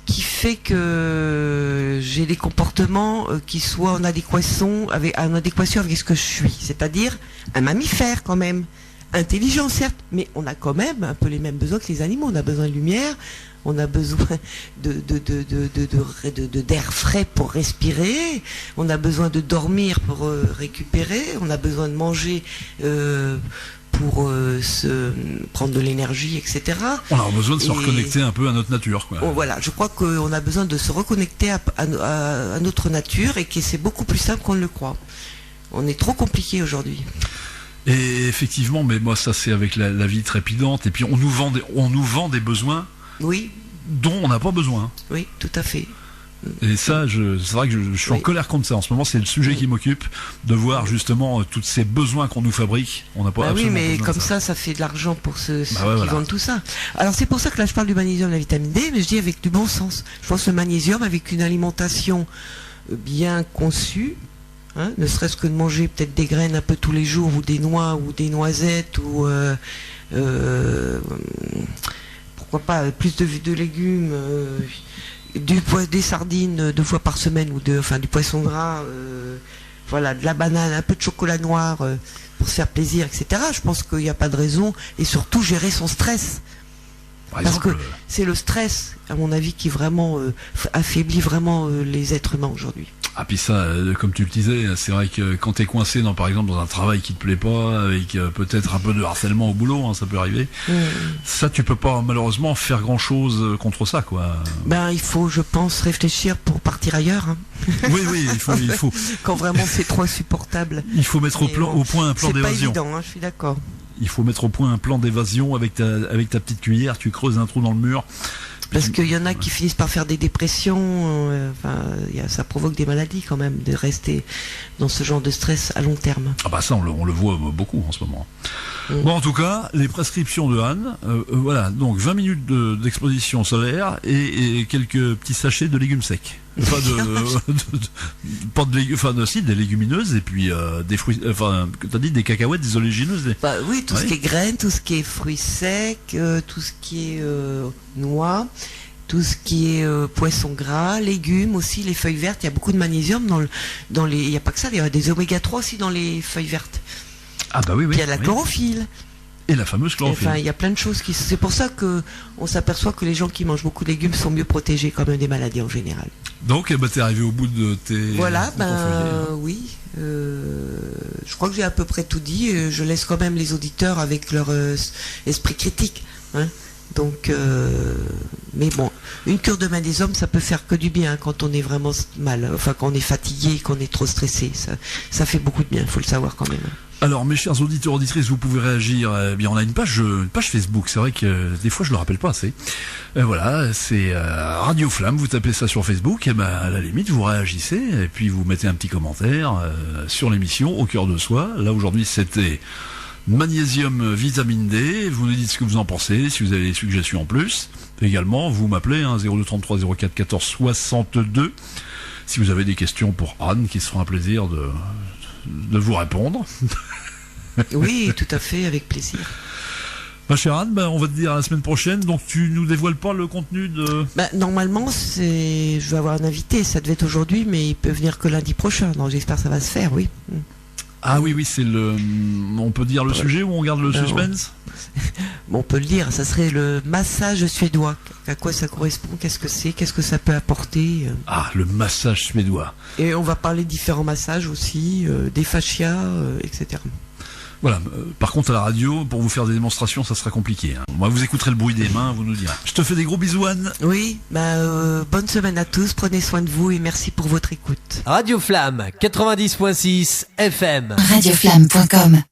qui fait que j'ai des comportements qui soient en adéquation avec ce que je suis, c'est-à-dire un mammifère quand même, intelligent certes, mais on a quand même un peu les mêmes besoins que les animaux. On a besoin de lumière, on a besoin d'air frais pour respirer, on a besoin de dormir pour récupérer, on a besoin de manger pour se prendre de l'énergie, etc. On a besoin de se reconnecter un peu à notre nature, quoi. Voilà, je crois qu'on a besoin de se reconnecter à notre nature, et que c'est beaucoup plus simple qu'on ne le croit. On est trop compliqué aujourd'hui. Et effectivement, mais moi ça c'est avec la vie trépidante, et puis on nous vend des besoins, oui, dont on n'a pas besoin. Oui, tout à fait. Et ça, c'est vrai que je suis en colère contre ça. En ce moment, c'est le sujet qui m'occupe, de voir justement tous ces besoins qu'on nous fabrique. On n'a pas absolument oui, mais besoin comme ça fait de l'argent pour ceux qui voilà. vendent tout ça. Alors c'est pour ça que là je parle du magnésium, de la vitamine D, mais je dis avec du bon sens. Je pense que le magnésium, avec une alimentation bien conçue, hein, ne serait-ce que de manger peut-être des graines un peu tous les jours, ou des noix, ou des noisettes, ou pourquoi pas plus de légumes, des sardines 2 fois par semaine, ou du poisson gras, voilà, de la banane, un peu de chocolat noir pour se faire plaisir, etc. Je pense qu'il n'y a pas de raison, et surtout gérer son stress. Parce que c'est le stress, à mon avis, qui vraiment affaiblit vraiment les êtres humains aujourd'hui. Ah, puis ça, comme tu le disais, c'est vrai que quand t'es coincé par exemple dans un travail qui te plaît pas, avec peut-être un peu de harcèlement au boulot, hein, ça peut arriver. Ça, tu peux pas malheureusement faire grand chose contre ça, quoi. Ben, il faut, je pense, réfléchir pour partir ailleurs. Hein. Oui, il faut. Quand vraiment c'est trop insupportable. Il faut mettre au point un plan d'évasion. C'est pas évident, hein, je suis d'accord. Il faut mettre au point un plan d'évasion avec ta petite cuillère, tu creuses un trou dans le mur. Parce qu'il y en a qui finissent par faire des dépressions, ça provoque des maladies quand même, de rester dans ce genre de stress à long terme. Ah bah ça, on le voit beaucoup en ce moment. Bon, en tout cas, les prescriptions de Anne, voilà, donc 20 minutes d'exposition solaire et quelques petits sachets de légumes secs. Pas de légumes, des légumineuses, et puis des fruits, t'as dit des cacahuètes, des oléagineuses. Oui, tout ce qui est graines, tout ce qui est fruits secs, tout ce qui est noix, tout ce qui est poisson gras, légumes aussi, les feuilles vertes. Il y a beaucoup de magnésium dans les. Il n'y a pas que ça, il y a des oméga 3 aussi dans les feuilles vertes. Ah bah oui. Puis il y a la chlorophylle. Et la fameuse chlorophylle. Enfin, il y a plein de choses c'est pour ça que on s'aperçoit que les gens qui mangent beaucoup de légumes sont mieux protégés quand même des maladies en général. Donc, t'es arrivé au bout de tes. Voilà, oui. je crois que j'ai à peu près tout dit. Je laisse quand même les auditeurs avec leur esprit critique. Hein. Donc, mais bon, une cure de magnésium, ça peut faire que du bien quand on est vraiment mal. Enfin, quand on est fatigué, qu'on est trop stressé. Ça fait beaucoup de bien, il faut le savoir quand même. Alors, mes chers auditeurs, auditrices, vous pouvez réagir. Eh bien, on a une page Facebook. C'est vrai que des fois, je le rappelle pas assez. Voilà, c'est Radio Flamme. Vous tapez ça sur Facebook. Et ben, à la limite, vous réagissez et puis vous mettez un petit commentaire sur l'émission au cœur de soi. Là, aujourd'hui, c'était magnésium, vitamine D. Vous nous dites ce que vous en pensez. Si vous avez des suggestions en plus, également, vous m'appelez 0233 04 14 62. Si vous avez des questions pour Anne, qui sera un plaisir de vous répondre. Oui, tout à fait, avec plaisir. Ma chère Anne, on va te dire à la semaine prochaine. Donc tu nous dévoiles pas le contenu de... Normalement, je vais avoir un invité. Ça devait être aujourd'hui, mais il peut venir que lundi prochain. Donc j'espère que ça va se faire, oui. Ah oui, c'est le... On peut dire le sujet ou on garde le suspense? Bon, on peut le dire, ça serait le massage suédois. À quoi ça correspond? Qu'est-ce que c'est? Qu'est-ce que ça peut apporter? Ah, le massage suédois. Et on va parler de différents massages aussi, des fascias, etc. Voilà, par contre à la radio, pour vous faire des démonstrations, ça sera compliqué. Hein. Moi, vous écouterez le bruit des mains, vous nous direz. Je te fais des gros bisous, Anne. Oui, bonne semaine à tous, prenez soin de vous et merci pour votre écoute. Radio Flamme 90.6 FM. Radioflamme.com